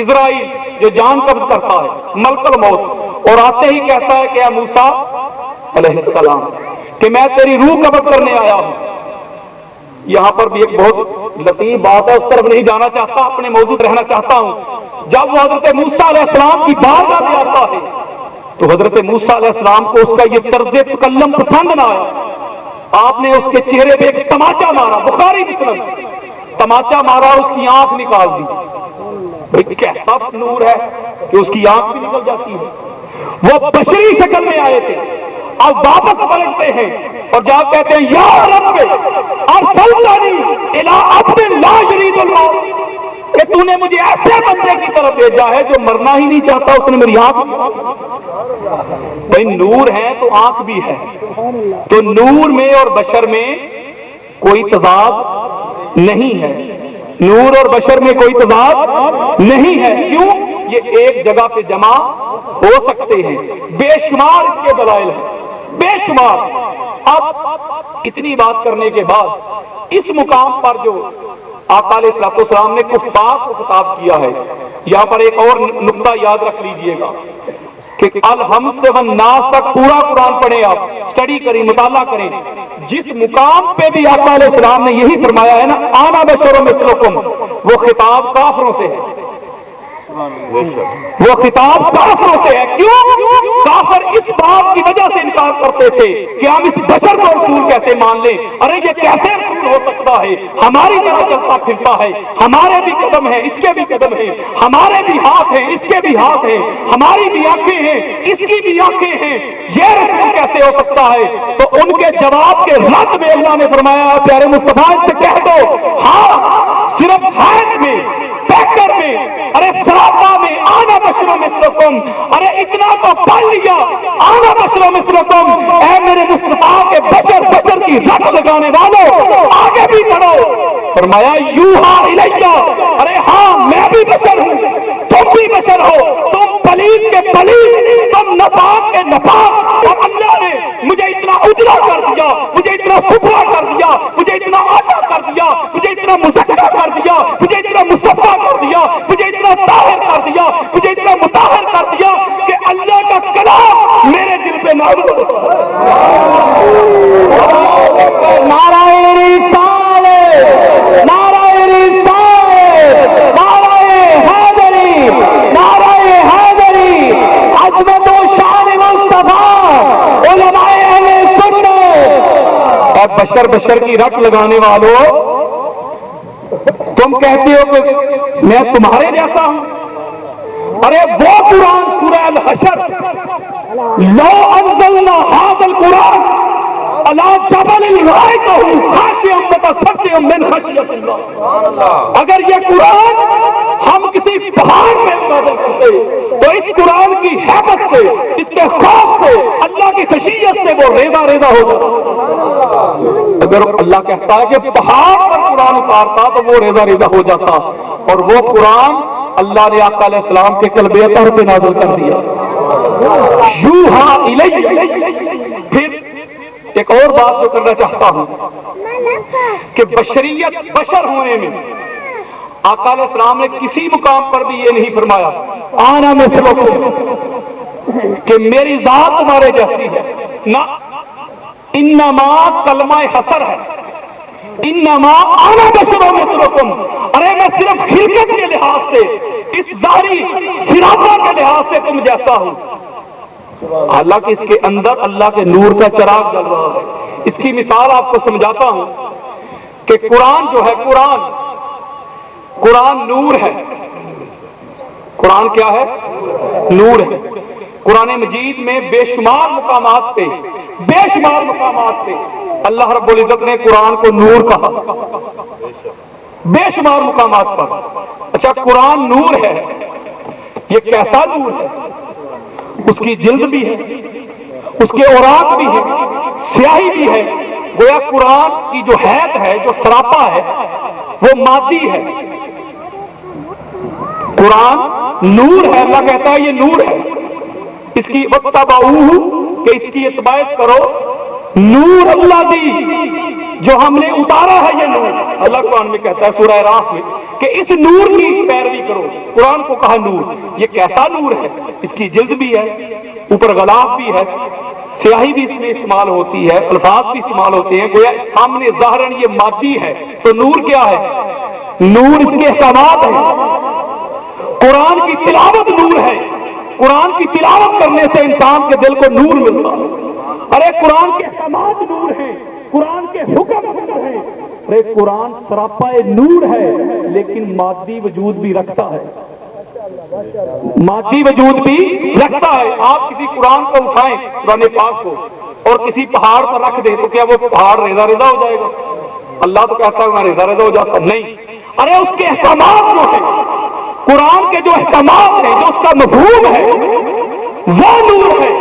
اسرائیل جو جان قبض کرتا ہے، ملک الموت، اور آتے ہی کہتا ہے کہ اے موسیٰ علیہ السلام کہ میں تیری روح قبض کرنے آیا ہوں۔ یہاں پر بھی ایک بہت لطیف بات ہے، اس طرف نہیں جانا چاہتا، اپنے موضوع رہنا چاہتا ہوں۔ جب وہ حضرت موسیٰ علیہ السلام کی بارگاہ میں آتا ہے تو حضرت موسیٰ علیہ السلام کو اس کا یہ طرز تکلم پسند نہ آیا، آپ نے اس کے چہرے پہ ایک تماچا مارا، بخاری مسلم، تماچا مارا، اس کی آنکھ نکال دی۔ بھائی کیسا نور ہے کہ اس کی آنکھ بھی نکل جاتی ہے۔ وہ بشری شکل میں آئے تھے، اب واپس پلٹتے ہیں اور جب کہتے ہیں یا رب ارسلتنی الی عبد لا یرید الموت، کہ تو نے مجھے ایسے بندے کی طرف بھیجا ہے جو مرنا ہی نہیں چاہتا، اس نے میری آنکھ، بھائی نور ہے تو آنکھ بھی ہے، تو نور میں اور بشر میں کوئی تضاد نہیں ہے، نور اور بشر میں کوئی تضاد نہیں ہے۔ کیوں؟ یہ ایک جگہ پہ جمع ہو سکتے ہیں، بے شمار اس کے دلائل ہیں، بے شمار۔ اب اتنی بات کرنے کے بعد اس مقام پر جو آقا علیہ السلام نے کفار کو خطاب کیا ہے، یہاں پر ایک اور نقطہ یاد رکھ لیجئے گا کہ الحمد والناس تک پورا قرآن پڑھیں، آپ اسٹڈی کریں، مطالعہ کریں، جس مقام پہ بھی آقا علیہ السلام نے یہی فرمایا ہے نا، آنا بشر مثلکم، وہ خطاب کافروں سے ہے، وہ خطاب کافروں سے ہے. کیوں؟ کافر اس بات کی وجہ سے انکار کرتے تھے کہ ہم اس بشر کو رسول کیسے مان لیں. ارے یہ کیسے رسول ہو سکتا ہے؟ ہماری طرح چلتا پھرتا ہے، ہمارے بھی قدم ہیں اس کے بھی قدم ہیں، ہمارے بھی ہاتھ ہیں اس کے بھی ہاتھ ہیں، ہماری بھی آنکھیں ہیں اس کی بھی آنکھیں ہیں، یہ رسول کیسے ہو سکتا ہے؟ تو ان کے جواب کے رد میں اللہ نے فرمایا پیارے مصطفیٰ سے کہہ دو ہاں صرف حیض میں پیکر میں ارے سراپا میں آنا بشروں مثلکم، ارے اتنا تو پڑھ لیا آنا بشروں مثلکم. اے میرے مصطفیٰ کے بشر کی رٹ لگانے والوں آگے بھی بڑھو. فرمایا یوحا الیہ، ارے ہاں میں بھی بشر ہوں تم بھی بشر ہو، تم پلید کے پلید تم نپاک کے نپاک. اور اللہ نے مجھے اتنا اجلا کر دیا، مجھے اتنا ستھرا کر دیا، مجھے اتنا آٹا کر دیا، مجھے اتنا مزکہ کر دیا، مجھے اتنا مصفا کر دیا، مجھے اتنا طاہر کر دیا، مجھے اتنا مطہر کر دیا کہ اللہ کا کلام میرے دل پہ نازل ہوتا ہے. نعرہ رسالت، نعرہ رسالت، نعرہ حیدری، نعرہ حیدری، عظمت و شان مصطفیٰ، علماء اہل سنت. اور بشر کی رٹ لگانے والوں تم کہتے ہو کہ میں تمہارے جیسا ہوں. ارے وہ قرآن سورہ الحشر لو انزلنا هذا القرآن على جبل لرأيته خاشعا متصدعا من خشية الله. اگر یہ قرآن ہم کسی پہاڑ میں نازل کرتے تو اس قرآن کی ہیبت سے، اس کے خوف سے، اللہ کی خشیت سے وہ ریزہ ریزہ ہو جاتا. اگر اللہ کہتا ہے کہ پہاڑ پر قرآن اتارتا تو وہ ریزہ ریزہ ہو جاتا، اور وہ قرآن اللہ نے آقا علیہ السلام کے قلب اطہر پہ نازل کر دیا. یوحا الیہ. پھر ایک اور بات جو کرنا چاہتا ہوں کہ بشریت بشر ہونے میں آقا علیہ السلام نے کسی مقام پر بھی یہ نہیں فرمایا آنا مثلکم کہ میری ذات تمہارے جیسی ہے. نہ، انما کلمہ حصر ہے، انما انا بشر مثلکم. ارے میں صرف خلقت کے لحاظ سے، اس ظاہری سراپا کے لحاظ سے تم جیسا ہوں. حالانکہ اس کے اندر اللہ کے نور کا چراغ جل رہا ہے. اس کی مثال آپ کو سمجھاتا ہوں کہ قرآن جو ہے، قرآن نور ہے. قرآن کیا ہے؟ نور ہے. قرآن مجید میں بے شمار مقامات پہ اللہ رب العزت نے قرآن کو نور کہا، بے شمار مقامات پر. اچھا قرآن نور ہے، یہ کیسا نور ہے؟ اس کی جلد بھی ہے، اس کے اوراق بھی ہے، سیاہی بھی ہے. گویا قرآن کی جو حیت ہے، جو سراپا ہے، وہ مادی ہے. قرآن نور ہے. اللہ کہتا ہے یہ نور ہے. اس کی اتبعوہ کہ اس کی اتباع کرو، نور اللہ دی جو ہم نے اتارا ہے. یہ نور اللہ قرآن میں کہتا ہے سورہ راف میں کہ اس نور کی پیروی کرو. قرآن کو کہا نور. یہ کیسا نور ہے؟ اس کی جلد بھی ہے، اوپر غلاف بھی ہے، سیاہی بھی اس میں استعمال ہوتی ہے، الفاظ بھی استعمال ہوتے ہیں. گویا سامنے ظاہراً یہ مادی ہے. تو نور کیا ہے؟ نور اس کے احکامات ہیں. قرآن کی تلاوت نور ہے. قرآن کی تلاوت کرنے سے انسان کے دل کو نور ملتا ہے. ارے قرآن کے احکامات نور ہیں، قرآن کے حکم نور ہیں. ارے قرآن سراپا نور ہے لیکن مادی وجود بھی رکھتا ہے. مادی وجود بھی رکھتا ہے. آپ کسی قرآن کو اٹھائیں، قرآن پاک کو، اور کسی پہاڑ پر رکھ دیں تو کیا وہ پہاڑ ریزہ ریزہ ہو جائے گا؟ اللہ تو کہتا ہے میں ریزہ ریزہ ہو جاتا نہیں. ارے اس کے احکامات جو ہیں، قرآن کے جو احکامات ہیں، جو اس کا مفہوم ہے وہ نور ہے،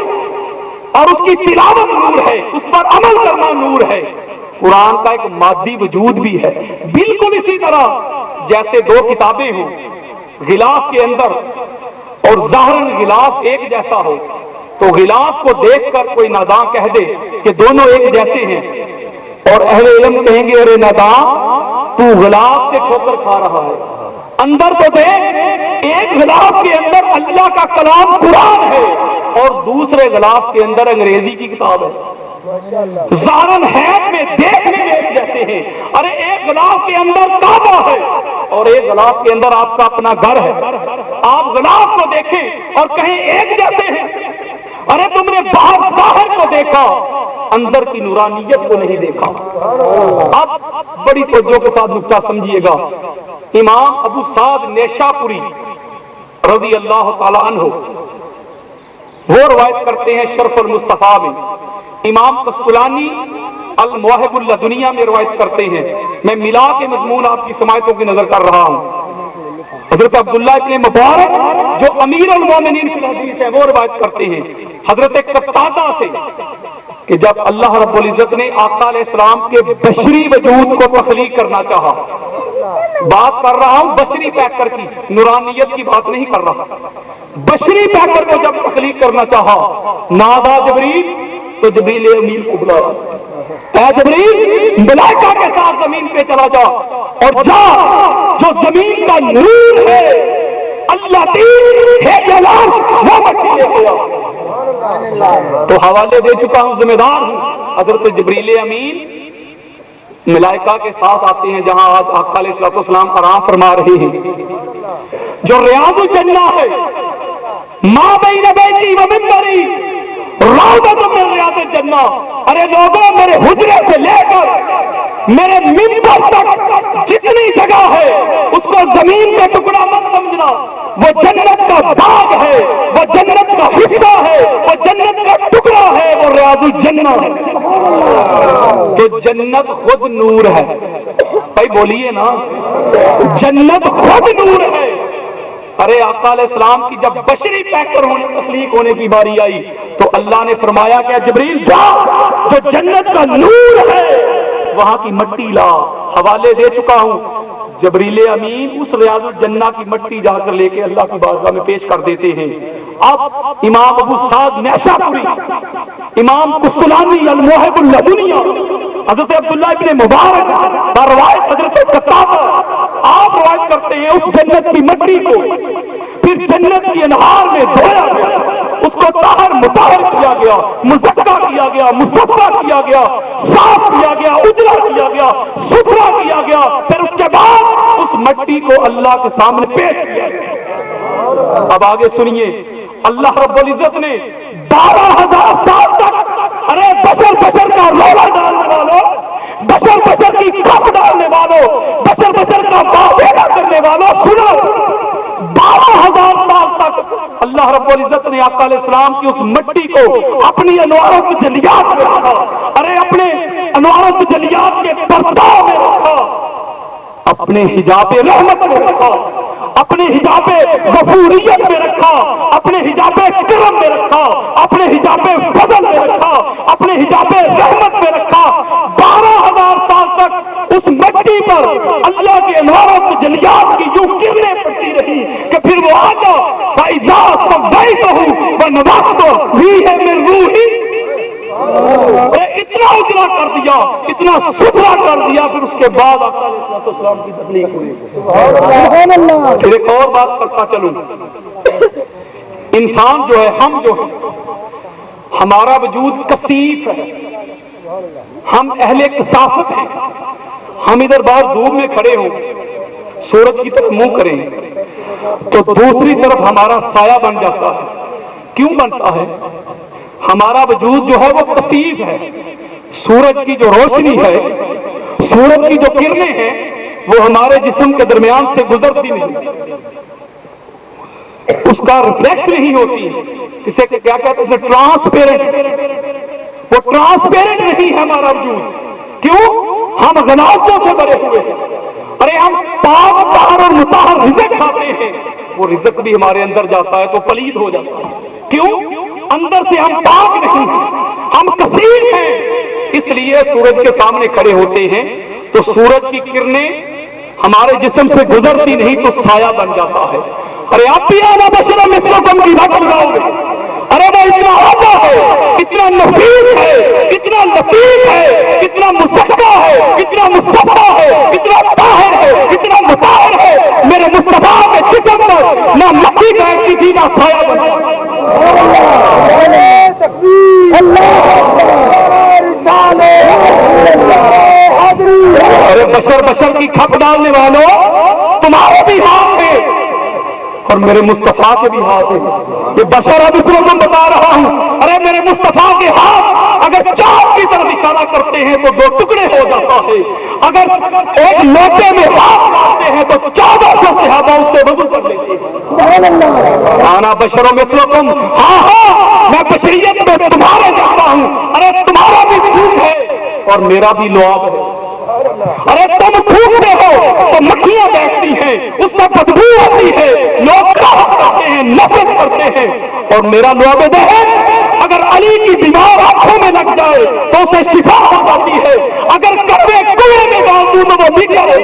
اور اس کی تلاوت نور ہے، اس پر عمل کرنا نور ہے. قرآن کا ایک مادی وجود بھی ہے. بالکل اسی طرح جیسے دو کتابیں ہوں، غلاف کے اندر اور ظاہراً غلاف ایک جیسا ہو، تو غلاف کو دیکھ کر کوئی ناداں کہہ دے کہ دونوں ایک جیسے ہیں، اور اہل علم کہیں گے ارے ناداں تو غلاف سے ٹھوکر کھا رہا ہے. اندر تو دیکھ، ایک غلاف کے اندر اللہ کا کلام قرآن ہے اور دوسرے غلاف کے اندر انگریزی کی کتاب ہے. ظاہراً حیات میں دیکھنے میں ایک جیسے ہیں. ارے ایک غلاف کے اندر کعبہ ہے اور ایک غلاف کے اندر آپ کا اپنا گھر ہے. آپ غلاف کو دیکھیں اور کہیں ایک جیسے ہیں. ارے تم نے باہر کو دیکھا، اندر کی نورانیت کو نہیں دیکھا. اب بڑی توجہ کے ساتھ نقطہ سمجھیے گا. امام ابو سعد نیشاپوری رضی اللہ تعالی عنہ وہ روایت کرتے ہیں شرف المصطفیٰ میں. امام قسطلانی المواہب اللدنیہ میں روایت کرتے ہیں. میں ملا کے مضمون آپ کی سماعتوں کی نظر کر رہا ہوں. حضرت عبداللہ ابن مبارک جو امیر المومنین فی الحدیث ہے وہ روایت کرتے ہیں حضرت قتادہ سے کہ جب اللہ رب العزت نے آقا علیہ السلام کے بشری وجود کو تخلیق کرنا چاہا، بات کر رہا ہوں بشری پیکر کی، نورانیت کی بات نہیں کر رہا، بشری پیکر کو جب تخلیق کرنا چاہا، نادا جبریل تو جبریل امین کو بلایا، اے جبریل ملائکہ کے ساتھ زمین پہ چلا جا اور جا جو زمین کا نور ہے اللہ ہے جلال وہ مٹی لے گیا. تو حوالے دے چکا ہوں، ذمہ دار ہوں. حضرت جبریل امین ملائکہ کے ساتھ آتے ہیں جہاں آج آقا علیہ السلام آرام فرما رہے ہیں، جو ریاض الجنہ ہے، ما بین بیتی و منبری روضۃ من ریاض الجنہ. ارے لوگوں میرے حجرے سے لے کر میرے منبر تک جتنی جگہ ہے اس کو زمین کا ٹکڑا مت سمجھنا، وہ جنت کا باغ ہے، وہ جنت کا حصہ ہے، وہ جنت کا ٹکڑا ہے، وہ ریاض الجنہ ہے. تو جنت خود نور ہے. بھائی بولیے نا، جنت خود نور ہے. ارے آقا علیہ السلام کی جب بشری پیکر ہونے تخلیق ہونے کی باری آئی تو اللہ نے فرمایا کہ جبریل جا جو جنت کا نور ہے وہاں کی مٹی لا. حوالے دے چکا ہوں. جبریل امین اس ریاض الجنہ کی مٹی جا کر لے کے اللہ کی بارگاہ میں پیش کر دیتے ہیں. اب امام ابو سعد نیشاپوری، امام قسطلانی المواہب اللدنیہ، حضرت عبداللہ ابن مبارک کا روایت حضرت قتادہ آپ روایت کرتے ہیں اس جنت کی مٹی کو پھر جنت کی انہار میں دھویا گیا، اس کو طاہر مطہر کیا گیا، مزکا کیا گیا، مصفا کیا گیا، صاف کیا گیا، اجلا کیا گیا، ستھرا کیا گیا. پھر اس کے بعد اس مٹی کو اللہ کے سامنے پیش کیا گیا. اب آگے سنیے، اللہ رب العزت نے 12,000 سال تک ارے بشر کا رولا ڈالنے والوں، بشر کی کپ ڈالنے والوں، بشر کا معاوضہ کرنے والوں سنو، 12,000 سال تک اللہ رب العزت نے آقا علیہ السلام کی اس مٹی کو اپنی انواروں کی جلیات میں رکھا. ارے اپنے انواروں کی جلیات کے پرداؤ میں رکھا، اپنے حجاب رحمت میں رکھا، اپنے حجاب غفوریت میں رکھا، اپنے حجاب کرم میں رکھا، اپنے حجاب فضل میں رکھا، اپنے حجاب رحمت میں رکھا. 12,000 سال تک اس مٹی پر اللہ کے انواروں کی جلیات کی یوں کرنیں پڑتی رہی کہ پھر وہ آجا فائزہ سبحیتہ ونبعثہ فیہ من روحی. اتنا اجلا کر دیا، اتنا ستھرا کر دیا. پھر اس کے بعد آقا علیہ السلام کی تخلیق ہوئی. پھر ایک اور بات کرتا چلوں، انسان جو ہے، ہم جو ہے، ہمارا وجود کثیف ہے، ہم اہل کثافت ہیں. ہم ادھر باہر دھوپ میں کھڑے ہوں، سورج کی طرف منہ کریں تو دوسری طرف ہمارا سایہ بن جاتا ہے. کیوں بنتا ہے؟ ہمارا وجود جو ہے وہ کثیف ہے. سورج کی جو روشنی ہے، سورج کی جو کرنیں ہیں وہ ہمارے جسم کے درمیان سے گزرتی نہیں، اس کا ریفلیکٹ نہیں ہوتی. اسے کیا کہتے ہیں؟ ٹرانسپیرنٹ. وہ ٹرانسپیرنٹ نہیں ہے ہمارا وجود. کیوں؟ ہم غلاظتوں سے بھرے ہوئے ہیں. ارے ہم پاک طاہر اور مطہر رزق کھاتے ہیں، وہ رزق بھی ہمارے اندر جاتا ہے تو پلید ہو جاتا ہے. کیوں؟ اندر سے ہم پاک نہیں ہیں، ہم کثیر ہیں. اس لیے سورج کے سامنے کھڑے ہوتے ہیں تو سورج کی کرنیں ہمارے جسم سے گزرتی نہیں تو سایہ بن جاتا ہے. ارے آپ بھی آنا بشرا مثلکم کی بات بتاؤ گے. ارے وہ اتنا آتا ہے، اتنا نفیس ہے، اتنا لطیف ہے، اتنا مصفا ہے، اتنا مصطفیٰ ہے، اتنا طاہر ہے، اتنا مطہر ہے. میرے مصطفیٰ کے جسم پر نہ مٹی بیٹھتی تھی نہ سایہ بنتا. ارے بشر بشر کی کھپ ڈالنے والوں، تمہارے بھی ہاتھ ہیں اور میرے مصطفیٰ کے بھی ہاتھ ہیں. یہ بشر اب اس کو بتا رہا ہوں. ارے میرے مصطفیٰ کے ہاتھ اگر چاند کی طرف اشارہ کرتے ہیں تو 2 ٹکڑے ہو جاتا ہے. اگر ایک لوٹے میں ہاتھ ڈالتے ہیں تو 1400 صحابہ اس سے وضو کر لیتے ہیں. آنا بشروں میں تم، ہاں ہاں میں بشریت میں تمہارے جاتا ہوں. ارے تمہارا بھی خون ہے اور میرا بھی لعاب ہے. ارے تم تھوکتے ہو تو مکھیاں بیٹھتی ہیں، اس سے بدبو آتی ہے، لوگ کرتے ہیں، نفرت کرتے ہیں. اور میرا لعاب ہے، اگر علی کی بیمار آنکھوں میں لگ جائے تو اسے شفا ہو جاتی ہے. اگر کپڑے کنویں میں ڈال دوں تو وہ بھی کرے.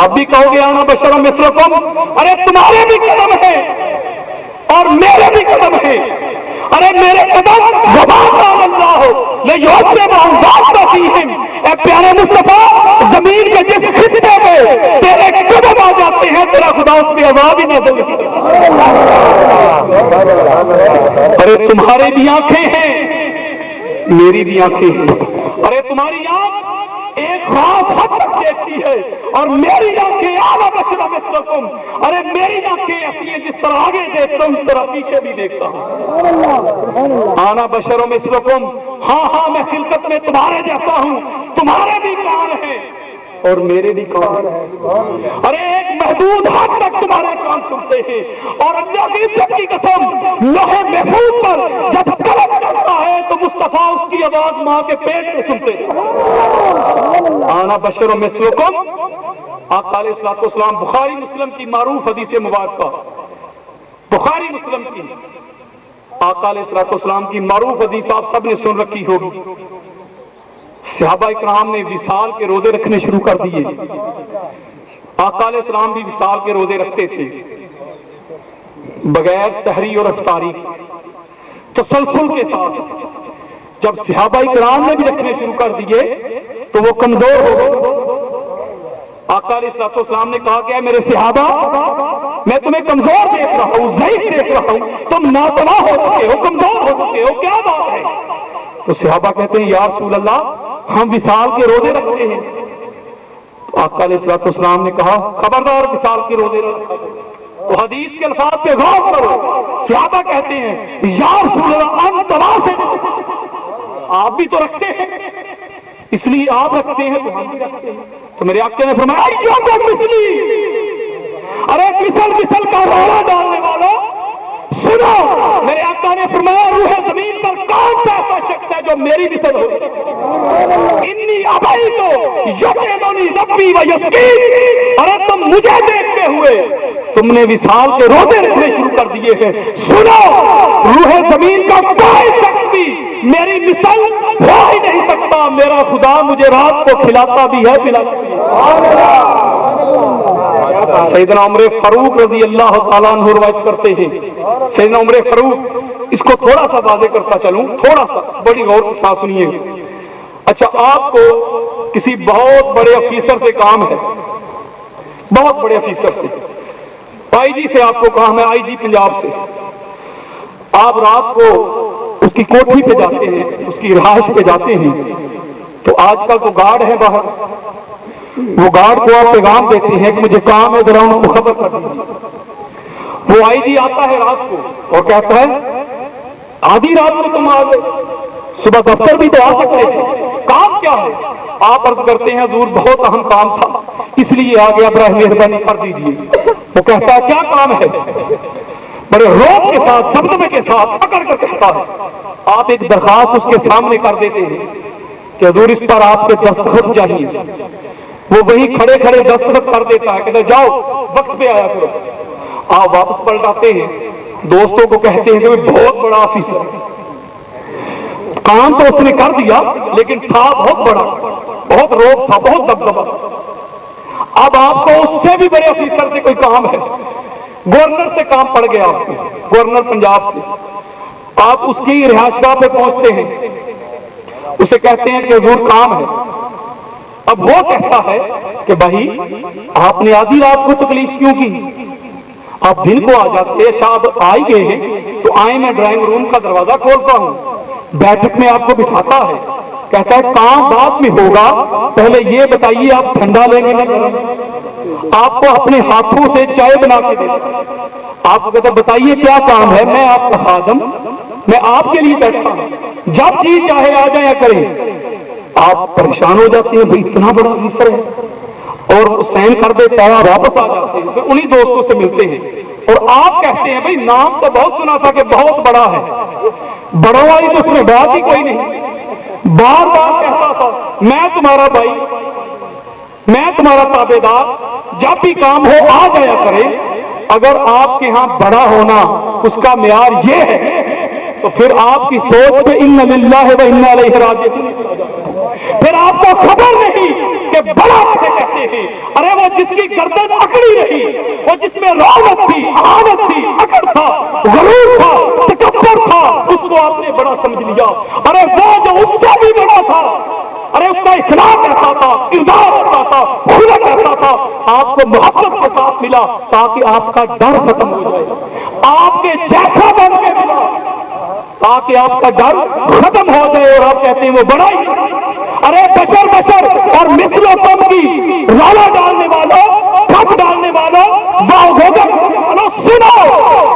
آپ بھی کہو گے آنا بشروں مثلکم، ارے تمہارے بھی قدم ہے اور میرے بھی قدم ہے. ارے میرے قدم اے پیارے مصطفیٰ، زمین کے جس خطے میں تیرے قدم آ جاتے ہیں تیرا خدا اس کی آواز ہی نہ دے. ارے تمہارے بھی آنکھیں ہیں، میری بھی آنکھیں ہیں. ارے تمہاری آنکھ ایک خاص حد تک دیکھتی ہے اور میری آنکھیں آنا بشرا مثلکم. ارے میری آنکھیں ایسی ہیں جس طرح آگے دیکھتا ہوں اس طرح پیچھے بھی دیکھتا ہوں. آنا بشرا مثلکم، ہاں ہاں میں خلقت میں تمہارے جیسا ہوں. تمہارے بھی کان ہیں اور میرے بھی کان ہیں. ارے ایک محدود حد تک تمہارے کان سنتے ہیں اور اللہ کی عزت کی قسم لوہے محفوظ پر جب قلم کرتا ہے تو مصطفیٰ اس کی آواز ماں کے پیٹ میں سنتے ہیں. آنا بشر مثلکم، آقا علیہ الصلوۃ والسلام بخاری مسلم کی معروف حدیث مبارکہ، بخاری مسلم کی آقا علیہ الصلوۃ والسلام کی معروف حدیث آپ سب نے سن رکھی ہوگی. صحابہ اکرام نے وصال کے روزے رکھنے شروع کر دیے. آقا علیہ السلام بھی وصال کے روزے رکھتے تھے بغیر سحری اور افطاری، تسلسل کے ساتھ. جب صحابہ اکرام نے بھی رکھنے شروع کر دیے تو وہ کمزور ہو گئے. آقا علیہ الصلوۃ والسلام نے کہا کہ میرے صحابہ، میں تمہیں کمزور دیکھ رہا ہوں، ضعیف دیکھ رہا ہوں، تم ناتواں ہو چکے ہو، کمزور ہو چکے ہو، کیا بات ہے؟ تو صحابہ کہتے ہیں یا رسول اللہ ہم وصال کے روزے رکھتے ہیں. تو آقا علیہ الصلوۃ والسلام نے کہا خبردار وصال کے روزے رکھا. تو حدیث کے الفاظ پہ غور کرو. صحابہ کہتے ہیں یا رسول اللہ ہم تمام سے آپ بھی تو رکھتے ہیں، اس لیے آپ رکھتے ہیں تو ہم بھی رکھتے ہیں. تو میرے آقا نے فرمایا کیوں مثلی، ارے پھسل پھسل کا روڑا ڈالنے والوں سنو. میرے آقا نے فرمایا روح زمین پر کون سا ایسا شخص ہے جو میری مثل ہو؟ انی ابئی تو یقینی ربی و یقین. ارے تم مجھے دیکھتے ہوئے تم نے وصال کے روزے رکھنے شروع کر دیے ہیں. سنو روح زمین کا کوئی شخص بھی میری مثل ہو ہی نہیں سکتا. میرا خدا مجھے رات کو کھلاتا بھی ہے پلاتا بھی ہے. سیدنا عمر فاروق رضی اللہ تعالیٰ عنہ روایت کرتے ہیں. سیدنا عمر فاروق، اس کو تھوڑا سا واضح کرتا چلوں، تھوڑا سا بڑی غور کے ساتھ سنیے. اچھا آپ کو کسی بہت بڑے افیسر سے کام ہے، بہت بڑے افیسر سے، آئی جی سے آپ کو کام ہے، آئی جی پنجاب سے. آپ رات کو اس کی کوٹھی پہ جاتے ہیں، اس کی رہائش پہ جاتے ہیں. تو آج کل تو گارڈ ہے باہر، وہ گارڈ کو آپ پیغام دیتے ہیں کہ مجھے کام ہے ذرا ان کو خبر کر دیجیے. وہ آئی جی آتا ہے رات کو اور کہتا ہے آدھی رات کو تم آ گئے، صبح دفتر بھی تو آ سکتے تھے، کام کیا ہے؟ آپ عرض کرتے ہیں حضور بہت اہم کام تھا اس لیے آ گیا، برائے مہربانی کر دیجیے. وہ کہتا ہے کیا کام ہے؟ بڑے روب کے ساتھ دمدمے کے ساتھ پکڑ کر کہتا ہے. آپ ایک درخواست اس کے سامنے کر دیتے ہیں کہ حضور اس پر آپ کے دستخط چاہیے. وہ وہی کھڑے کھڑے دستخط کر دیتا ہے کہ جاؤ وقت پہ آیا کرو. آپ واپس پلٹاتے ہیں، دوستوں کو کہتے ہیں کہ بہت بڑا آفیسر ہے، کام تو اس نے کر دیا لیکن تھا بہت بڑا، بہت روب تھا، بہت دبدبا. اب آپ کو اس سے بھی بڑے آفیسر سے کوئی کام ہے، گورنر سے کام پڑ گیا آپ کو، گورنر پنجاب سے. آپ اس کی رہائش گاہ پہ پہنچتے ہیں، اسے کہتے ہیں کہ حضور کام ہے. اب وہ کہتا ہے کہ بھائی آپ نے آدھی رات کو تکلیف کیوں کی، آپ دن کو آ جاتے. اچھا اب آ ہی گئے ہیں تو آئیں میں ڈرائنگ روم کا دروازہ کھولتا ہوں، بیٹھک میں آپ کو بٹھاتا ہے، کہتا ہے کام بعد میں ہوگا، پہلے یہ بتائیے آپ ٹھنڈا لیں گے نا؟ آپ کو اپنے ہاتھوں سے چائے بنا کے دے، آپ کو کہتا ہے بتائیے کیا کام ہے، میں آپ کا خادم، میں آپ کے لیے بیٹھا ہوں، جب جی چاہے آ جائیں کریں۔ آپ پریشان ہو جاتے ہیں، بھائی اتنا بڑا مصر ہے، اور سین کر دیتا ہے، واپس آ جاتے ہیں، پھر انہی دوستوں سے ملتے ہیں، اور آپ کہتے ہیں بھائی نام تو بہت سنا تھا کہ بہت بڑا ہے، بڑا والی تو اس میں بات ہی کوئی نہیں، بار بار کہتا تھا میں تمہارا بھائی، میں تمہارا تابع دار، جب بھی کام ہو آ جایا کرے۔ اگر آپ کے ہاں بڑا ہونا اس کا معیار یہ ہے تو پھر آپ کی سوچ میں ان للہ و انا الیہ راجعون، پھر آپ کو خبر نہیں کہ بڑا کسے کہتے ہیں۔ ارے وہ جس کی گردن اکڑی رہی، وہ جس میں رونق تھی، اہانت تھی، اکڑ تھا، غرور تھا، تکبر تھا، اس کو آپ نے بڑا سمجھ لیا۔ ارے وہ جو اس سے بھی بڑا تھا، ارے اس کا اخلاق ایسا تھا، کردار ایسا تھا، خلق ایسا تھا، آپ کو محبت کے ساتھ ملا تاکہ آپ کا ڈر ختم ہو جائے، آپ کے جیسا بن کے ملا تاکہ آپ کا ڈر ختم ہو جائے، اور آپ کہتے ہیں وہ بڑا ہی۔ ارے بشر بشر اور مثل و تم کی رالا ڈالنے والوں، کھپ ڈالنے والوں، سنو،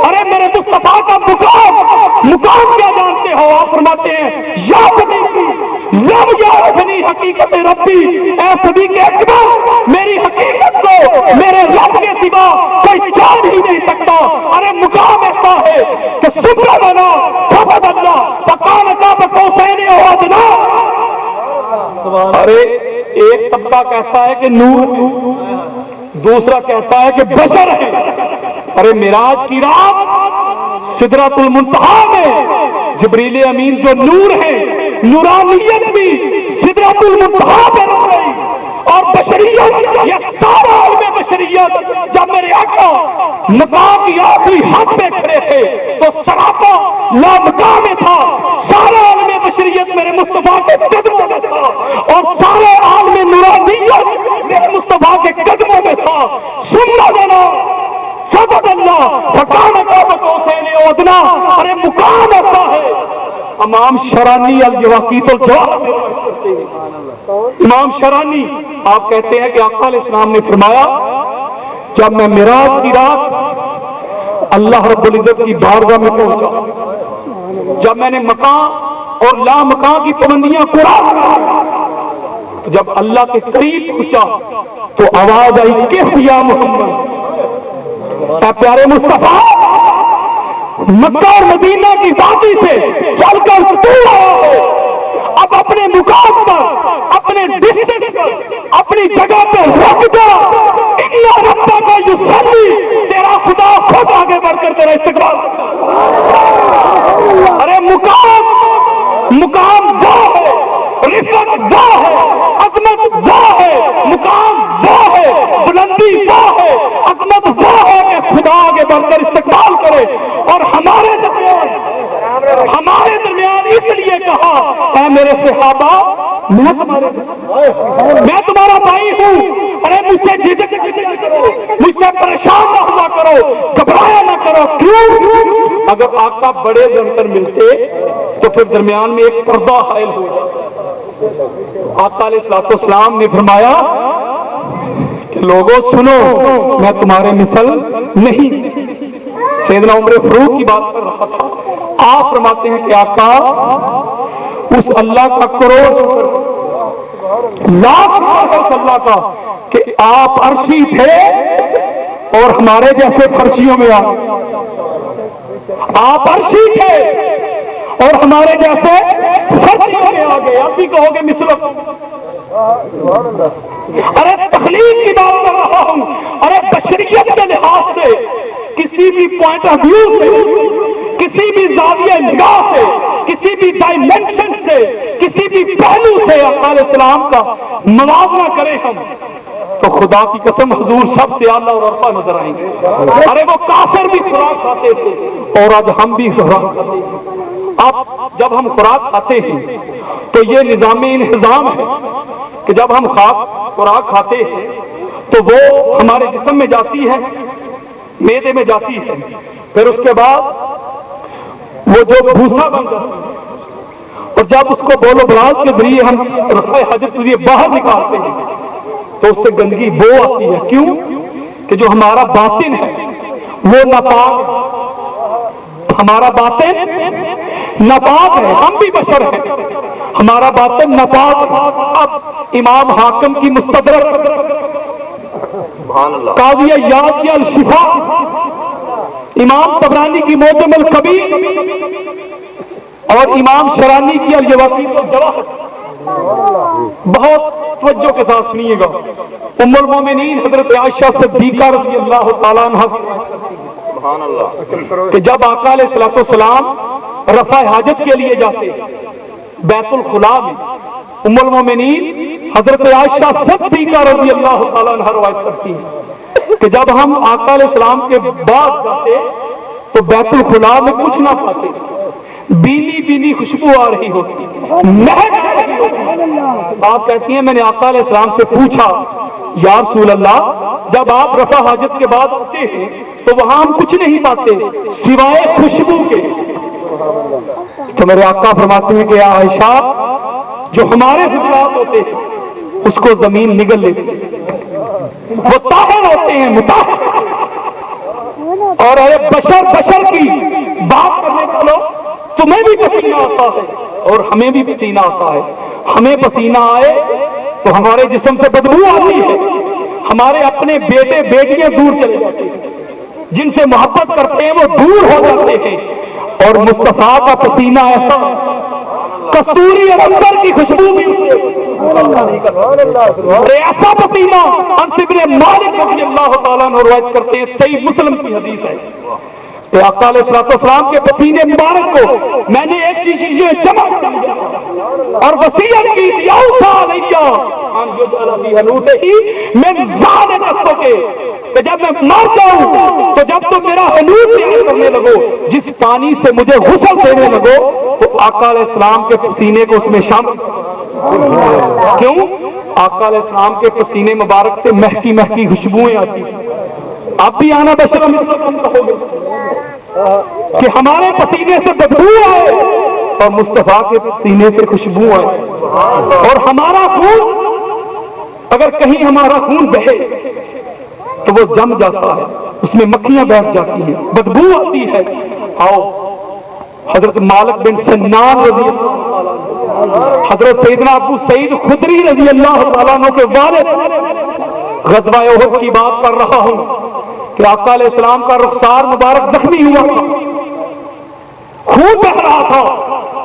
ارے میرے مصطفیٰ کا مقام کیا جانتے ہو؟ آپ فرماتے ہیں یا رب یعرفنی حقیقت ربی، اے صدیق اکبر میری حقیقت کو میرے رب کے سوا کوئی جان ہی نہیں سکتا۔ ارے مقام ایسا ہے کہ سبحان اللہ خبر اللہ پکان کا بقوسین او ادنا۔ ارے ایک طبقہ کہتا ہے کہ نور، دوسرا کہتا ہے کہ بشر ہے۔ ارے معراج کی رات سدرۃ المنتہا میں جبریل امین جو نور ہے، نورانیت بھی سدرۃ المنتہا پہ رک گئی، اور بشریت، یہ سارا عالم بشریت جب میرے آقا مقام کی آخری حد پہ کھڑے تھے تو سراپا لامقام میں تھا، سارا عالم بشریت میرے مصطفیٰ کے قدموں میں تھا، اور سارے عالم نورانیت میرے مصطفیٰ کے قدموں میں تھا۔ سننا دینا سبحان اللہ فکان کا قوسین او ادنا۔ ارے مقام ایسا ہے۔ امام شرانی الجواقیت الجواہر، امام شرانی آپ کہتے ہیں کہ آقا علیہ السلام نے فرمایا جب میں معراج کی رات اللہ رب العزت کی بارگاہ میں پہنچا، جب میں نے مقام اور لا مقام کی پابندیاں قرآن، جب اللہ کے قریب پہنچا تو آواز آئی کس یا محمد، اے پیارے مصطفیٰ، مکہ اور مدینہ کی وادی سے چل کر تو آیا ہے، اب اپنے مقام پر، اپنے ڈسٹنس پر، اپنی جگہ پہ رک جا، ان ربا کا یصلی، تیرا خدا خود آگے بڑھ کر تیرا استقبال۔ ارے مقام وہ ہے، رفعت وہ ہے، عظمت وہ ہے، مقام وہ ہے، بلندی وہ ہے، عظمت وہ ہے کہ خدا آگے بڑھ کر استقبال کرے۔ اور ہمارے درمیان اس لیے کہا اے میرے صحابہ میں تمہارا بھائی ہوں، ارے مجھ سے جھجک نہ کرو، مجھ سے پریشان نہ ہوا کرو، گھبرایا نہ کرو۔ کیوں؟ اگر آقا بڑے بن کر ملتے تو پھر درمیان میں ایک پردہ حائل ہو جاتا۔ آقا علیہ الصلوۃ والسلام نے فرمایا کہ لوگوں سنو، میں تمہارے مثل نہیں۔ سیدنا عمر فاروق کی بات کر رہا تھا، آپ فرماتے ہیں کہ آقا اس اللہ کا کروڑ لاکھ اس اللہ کا کہ آپ عرشی تھے اور ہمارے جیسے فرشیوں میں آپ عرشی تھے اور ہمارے جیسے فرشیوں میں آ گئے۔ آپ بھی کہو گے مثل، ارے تخلیق کی بات کر رہا ہوں، ارے بشریت کے لحاظ سے کسی بھی پوائنٹ آف ویو سے، کسی بھی زاویہ نگاہ سے، کسی بھی ڈائمینشن سے، کسی بھی پہلو سے آقا علیہ السلام کا موازنہ کریں ہم تو خدا کی قسم حضور سب سے اعلیٰ اور ارفع نظر آئیں گے۔ ارے وہ کافر بھی خوراک کھاتے تھے اور آج ہم بھی خوراک کھاتے ہیں۔ اب جب ہم خوراک کھاتے ہیں تو یہ نظامی انہضام ہے کہ جب ہم خوراک کھاتے ہیں تو وہ ہمارے جسم میں جاتی ہے، معدے میں جاتی ہے، پھر اس کے بعد وہ جو بھوسا بن جاتا ہے، اور جب اس کو بولو بلاس کے ذریعے ہم رفع حاجت کے لیے باہر نکالتے ہیں تو اس سے گندگی بو آتی ہے. کیوں؟ کہ جو ہمارا باطن ہے وہ ناپاک، ہمارا باطن ناپاک ہے. ہم بھی بشر ہیں، ہمارا باطن ناپاک. اب امام حاکم کی مستدرک، قاضی عیاض کی الشفا، امام طبرانی کی معجم الکبیر اور امام شرانی کی الیواقیت الجواہر، بہت توجہ کے ساتھ سنیے گا. ام المومنین حضرت عائشہ صدیقہ رضی اللہ تعالیٰ عنہ کہ جب آقا علیہ الصلوۃ والسلام رفع حاجت کے لیے جاتے بیت الخلا میں، ام المومنین حضرت عائشہ صدیقہ رضی اللہ تعالیٰ عنہ روایت کرتی ہیں کہ جب ہم آقا علیہ السلام کے بعد جاتے تو بیت الخلا میں کچھ نہ پاتے، بینی بینی خوشبو آ رہی ہوتی، مہک رہی ہوتی. آپ کہتی ہیں میں نے آقا علیہ السلام سے پوچھا یا رسول اللہ جب آپ رفع حاجت کے بعد آتے ہیں تو وہاں ہم کچھ نہیں پاتے سوائے خوشبو کے. تو میرے آقا فرماتے ہیں کہ عائشہ جو ہمارے حضرات ہوتے ہیں اس کو زمین نگل لیتی ہے، وہ طاہر ہوتے ہیں مطہر. اور اے بشر کی بات کرنے والوں، تمہیں بھی پسینہ آتا ہے اور ہمیں بھی پسینہ آتا ہے. ہمیں پسینہ آئے تو ہمارے جسم سے بدبو آتی ہے، ہمارے اپنے بیٹے بیٹیاں دور چلے جاتے ہیں، جن سے محبت کرتے ہیں وہ دور ہو جاتے ہیں. اور مصطفیٰ کا پسینہ ایسا کستوری اور عنبر کی خوشبو بھی ایسا پسینہ. انس بن مالک رضی اللہ تعالیٰ عنہ روایت کرتے ہیں، صحیح مسلم کی حدیث ہے کہ آقا علیہ الصلوۃ والسلام کے پسینے مبارک کو میں نے ایک شیشے میں جمع کیا اور وصیت کی کہ جب میں مر جاؤں تو جب تم میرا حنوط تیار کرنے لگو، جس پانی سے مجھے غسل دینے لگو تو آقا علیہ السلام کے پسینے کو اس میں شامل. کیوں؟ آقا علیہ السلام کے پسینے مبارک سے مہکی مہکی خوشبوئیں آتی. آپ بھی آنا بشر تم کہو گے کہ ہمارے پسینے سے بدبو آئے اور مصطفیٰ کے پسینے سے خوشبو آئے. اور ہمارا خون اگر کہیں ہمارا خون بہے تو وہ جم جاتا ہے، اس میں مکھیاں بیٹھ جاتی ہیں، بدبو آتی ہے. آؤ حضرت مالک بن سنان رضی اللہ عنہ، حضرت سیدنا ابو سعید خدری رضی اللہ تعالیٰ عنہ کے والد، غزوہ احد کی بات کر رہا ہوں کہ آقا علیہ السلام کا رخسار مبارک زخمی ہوا تھا، خون بہ رہا تھا،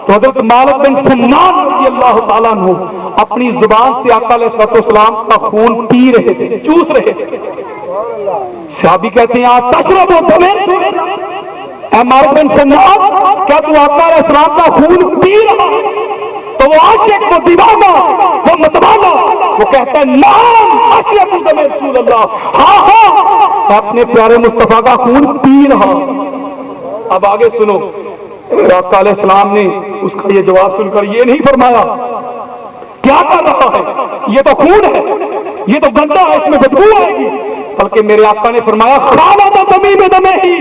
تو حضرت مالک بن سنان رضی اللہ تعالیٰ عنہ اپنی زبان سے آقا علیہ السلام کا خون پی رہے تھے، چوس رہے تھے. صحابی کہتے ہیں آپ تشرب ہوتے ہیں، اے مالک بن سنان کیا تو آقا علیہ السلام کا خون پی رہا ہے؟ تو وہ عاشق، وہ دیوانہ، وہ متوانا، وہ کہتا ہے نعم عاشق رسول اللہ، ہاں ہاں میں اپنے پیارے مصطفیٰ کا خون پی رہا. اب آگے سنو، آقا علیہ السلام نے اس کا یہ جواب سن کر یہ نہیں فرمایا کیا کر رہا ہے، یہ تو خون ہے، یہ تو گندا ہے، اس میں بدبو آئے گی، بلکہ میرے آقا نے فرمایا کھانا تو دمی میں دمے ہی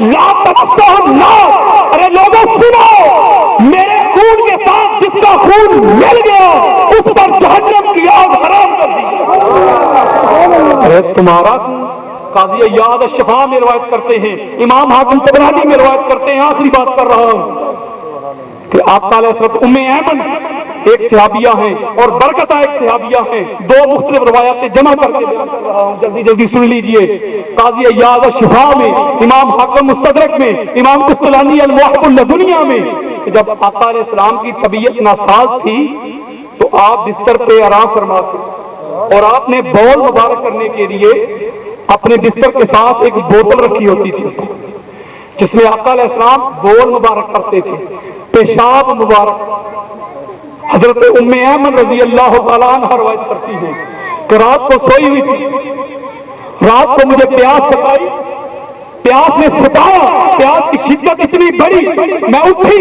لا تمسہ النار. ارے لوگوں سنو، میرے خون کے ساتھ جس کا خون مل گیا اس پر جہنم کی آگ حرام کر دی. ارے تمہارا قاضی عیاض الشفا میں روایت کرتے ہیں، امام حاکم طبرانی میں روایت کرتے ہیں. آخری بات کر رہا ہوں کہ آقا علیہ السلام ام ایمن ایک صحابیہ ہیں اور برکتہ ایک صحابیہ ہیں. دو مختلف روایتیں جمع کر کے جلدی جلدی سن لیجئے. قاضی عیاض الشفا میں، امام حاکم مستدرک میں، امام قسطلانی الموحب الدنیا میں جب آقا علیہ السلام کی طبیعت ناساز تھی تو آپ بستر پہ آرام فرماتے اور آپ نے بول مبارک کرنے کے لیے اپنے بستر کے ساتھ ایک بوتل رکھی ہوتی تھی جس میں آقا علیہ السلام بول مبارک کرتے تھے، پیشاب مبارک. حضرت ام ایمن رضی اللہ تعالیٰ عنہ روایت کرتی ہے کہ رات کو سوئی ہوئی تھی، رات کو مجھے پیاس ستائی، پیاس نے ستایا، پیاس کی شدت اتنی بڑی، میں اٹھی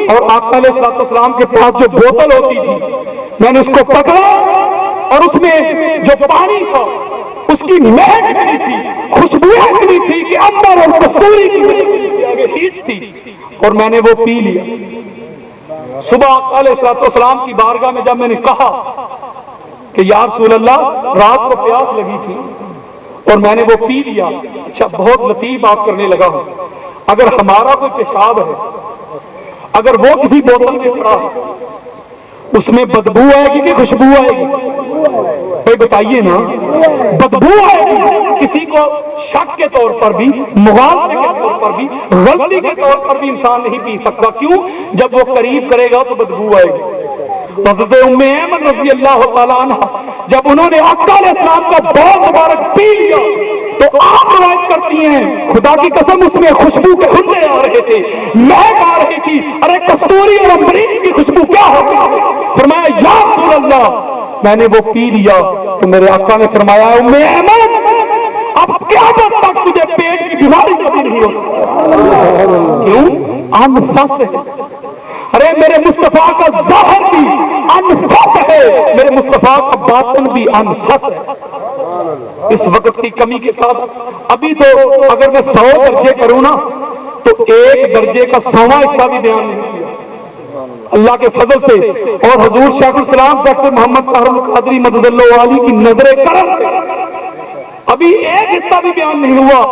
اور آقا علیہ السلام کے پاس جو بوتل ہوتی تھی میں نے اس کو پکڑا اور اس میں جو پانی تھا اس کی مہک اتنی تھی، خوشبو اتنی تھی کہ عنبر اور کستوری کی آگے ہیچ تھی اور میں نے وہ پی لیا. صبح علیہ کی بارگاہ میں جب میں نے کہا کہ یا رسول اللہ رات کو پیاس لگی تھی اور میں نے وہ پی لیا، اچھا بہت لطیف بات کرنے لگا ہوں، اگر ہمارا کوئی پیشاب ہے، اگر وہ کسی بوتل میں پڑا ہے، اس میں بدبو آئے گی کہ خوشبو آئے گی؟ بھائی بتائیے نا، بدبو آئے گی۔ کسی کو شک کے طور پر بھی، مغالطے کے طور پر بھی، غلطی کے طور پر بھی انسان نہیں پی سکتا، کیوں؟ جب وہ قریب کرے گا تو بدبو آئے گی۔ حضرت ام ایمن رضی اللہ تعالیٰ عنہ جب انہوں نے آقا علیہ السلام کا بال مبارک پی لیا تو آپ روایت کرتی ہیں خدا کی قسم اس میں خوشبو کے کھلے آ رہے تھے، مہک آ رہی تھی، ارے کستوری اور امبرین کی خوشبو کیا ہوگی؟ فرمایا یا رسول اللہ میں نے وہ پی لیا تو میرے آقا نے فرمایا ام ایمن اب قیامت تک تجھے پیٹ کی بیماری کبھی نہیں ہوگی۔ کیوں؟ انفس ہے۔ ارے میرے مصطفیٰ کا ظاہر بھی انفس ہے، میرے مصطفیٰ کا باطن بھی انفس ہے۔ اس وقت کی کمی کے ساتھ ابھی تو اگر میں 100 درجے کروں نا تو 1 درجے کا 100واں حصہ بھی بیان نہیں کیا اللہ کے فضل سے، اور حضور شیخ الاسلام ڈاکٹر محمد طاہر القادری مدد اللہ علی کی نظر کرم سے ابھی 1 حصہ بھی بیان نہیں ہوا۔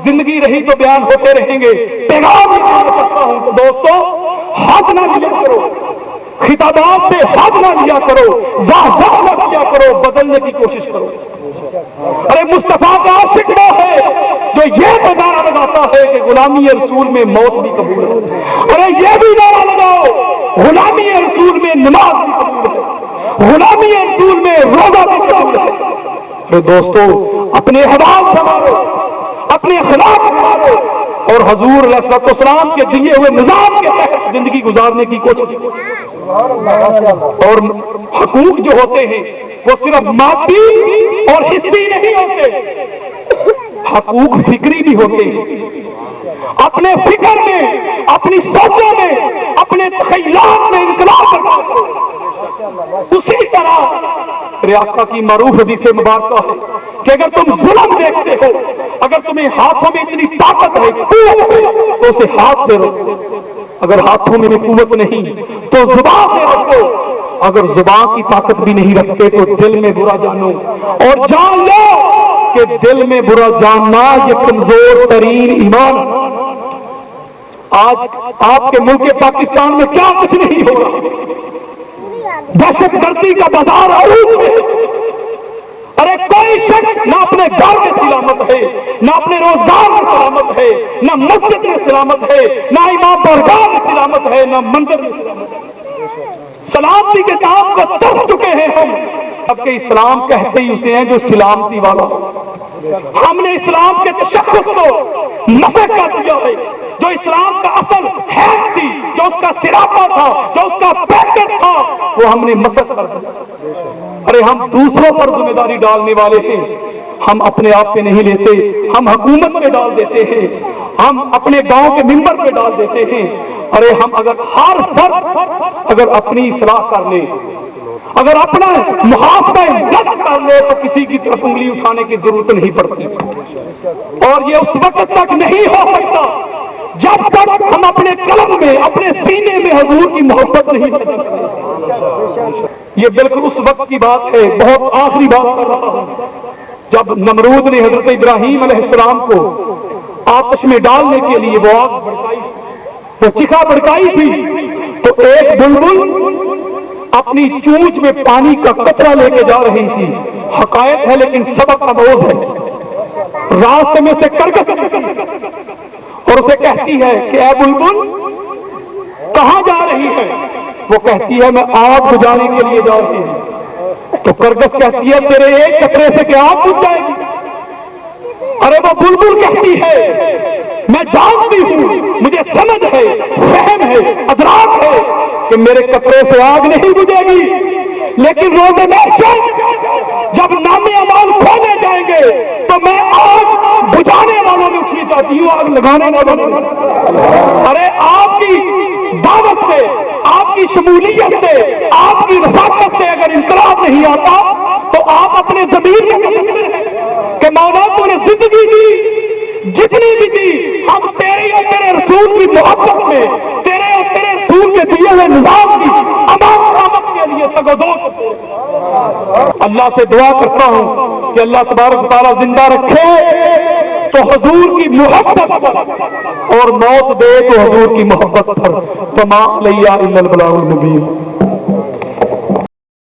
زندگی رہی تو بیان ہوتے رہیں گے۔ پیغام کرتا ہوں تو دوستو حد نہ لیا کرو، خطابات سے حد نہ لیا کرو، واہ نہ کیا کرو، بدلنے کی کوشش کرو۔ ارے مصطفیٰ کا عاشق وہ ہے جو یہ تو نعرہ لگاتا ہے کہ غلامی رسول میں موت بھی قبول ہے۔ ارے یہ بھی نعرہ لگاؤ غلامی رسول میں نماز بھی قبول ہے، غلامی رسول میں روزہ بھی قبول ہے۔ تو دوستو اپنے حوال سنبھالو، اپنے اخلاق سنبھالو اور حضور علیہ السلام کے دیے ہوئے نظام کے تحت زندگی گزارنے کی کوشش کرو۔ اور حقوق جو ہوتے ہیں وہ صرف مادی اور حصی نہیں ہوتے، حقوق فکری بھی ہوتے ہیں۔ اپنے فکر میں، اپنی سوچوں میں، اپنے تخیلات میں انقلاب کرو۔ اسی طرح ریاستہ کی معروف حدیث مبارکہ ہے کہ اگر تم ظلم دیکھتے ہو، اگر تمہیں ہاتھوں میں اتنی طاقت ہے، قوت ہے تو اسے ہاتھ سے روکو، اگر ہاتھوں میں قوت نہیں تو زبان سے روکو، اگر زبان کی طاقت بھی نہیں رکھتے تو دل میں برا جانو، اور جان لو کہ دل میں برا جاننا یہ کمزور ترین ایمان۔ آج آپ کے ملک پاکستان میں کیا کچھ نہیں ہو رہا، دہشت گردی کا بازار عروج میں۔ ارے کوئی شخص نہ اپنے گھر میں سلامت ہے، نہ اپنے روزگار میں سلامت ہے، نہ مسجد میں سلامت ہے، نہ امام بارگاہ میں سلامت ہے، نہ منظر میں سلامت ہے۔ سلامتی کے کام کو تر چکے ہیں ہم، اب کہ اسلام کہتے ہی اسے ہیں جو سلامتی والا۔ ہم نے اسلام کے تشخص کو مسخ کر دیا ہے، جو اسلام کا اصل ہے تھی، جو اس کا سراپا تھا، جو اس کا پیکر تھا، وہ ہم نے مسخ کر دیا۔ ارے ہم دوسروں پر ذمہ داری ڈالنے والے ہیں، ہم اپنے آپ پہ نہیں لیتے، ہم حکومت پہ ڈال دیتے ہیں، ہم اپنے گاؤں کے ممبر پہ ڈال دیتے ہیں۔ ارے ہم اگر ہر فرد اگر اپنی اصلاح کر لے، اگر اپنا محاسبہ کر لے تو کسی کی طرف انگلی اٹھانے کی ضرورت نہیں پڑتی، اور یہ اس وقت تک نہیں ہو سکتا جب تک ہم اپنے قلب میں، اپنے سینے میں حضور کی محبت نہیں کرتے۔ یہ بالکل اس وقت کی بات ہے، بہت آخری بات کر رہا ہوں، جب نمرود نے حضرت ابراہیم علیہ السلام کو آتش میں ڈالنے کے لیے وہ آگ بھڑکائی، وہ چکھا بھڑکائی تھی، تو ایک بلبل اپنی چونچ میں پانی کا قطرہ لے کے جا رہی تھی۔ حقائق ہے لیکن سبق آموز ہے۔ راستے میں سے کرکٹ اور اسے کہتی ہے کہ اے بلبل کہاں جا رہی ہے؟ وہ کہتی ہے میں آگ بجھانے کے لیے جا رہی ہوں۔ تو کرگس کہتی ہے تیرے ایک قطرے سے کیا آگ بجھ جائے گی؟ ارے وہ بلبل کہتی ہے میں جانتی ہوں، مجھے سمجھ ہے، فہم ہے، ادراک ہے کہ میرے قطرے سے آگ نہیں بجھے گی، لیکن روز محشر جب نامے اعمال کھولے جائیں گے تو میں آگ بجھانے والوں میں اٹھی جاتی ہوں، آگ لگانے والوں میں۔ ارے آپ کی دعوت سے، آپ کی شمولیت سے، آپ کی رفاقت سے اگر انقلاب نہیں آتا تو آپ اپنے ضمیر میں کہ مولا تو نے زندگی دی جتنی بھی دی، ہم تیرے اور تیرے رسول کی محبت میں، تیرے اور تیرے رسول کے دیے ہوئے نظام اللہ سے دعا کرتا ہوں کہ اللہ تبارک و تعالیٰ زندہ رکھے تو حضور کی محبت پر اور موت دے تو حضور کی محبت پر، فما علیہ الا البلاغ المبین۔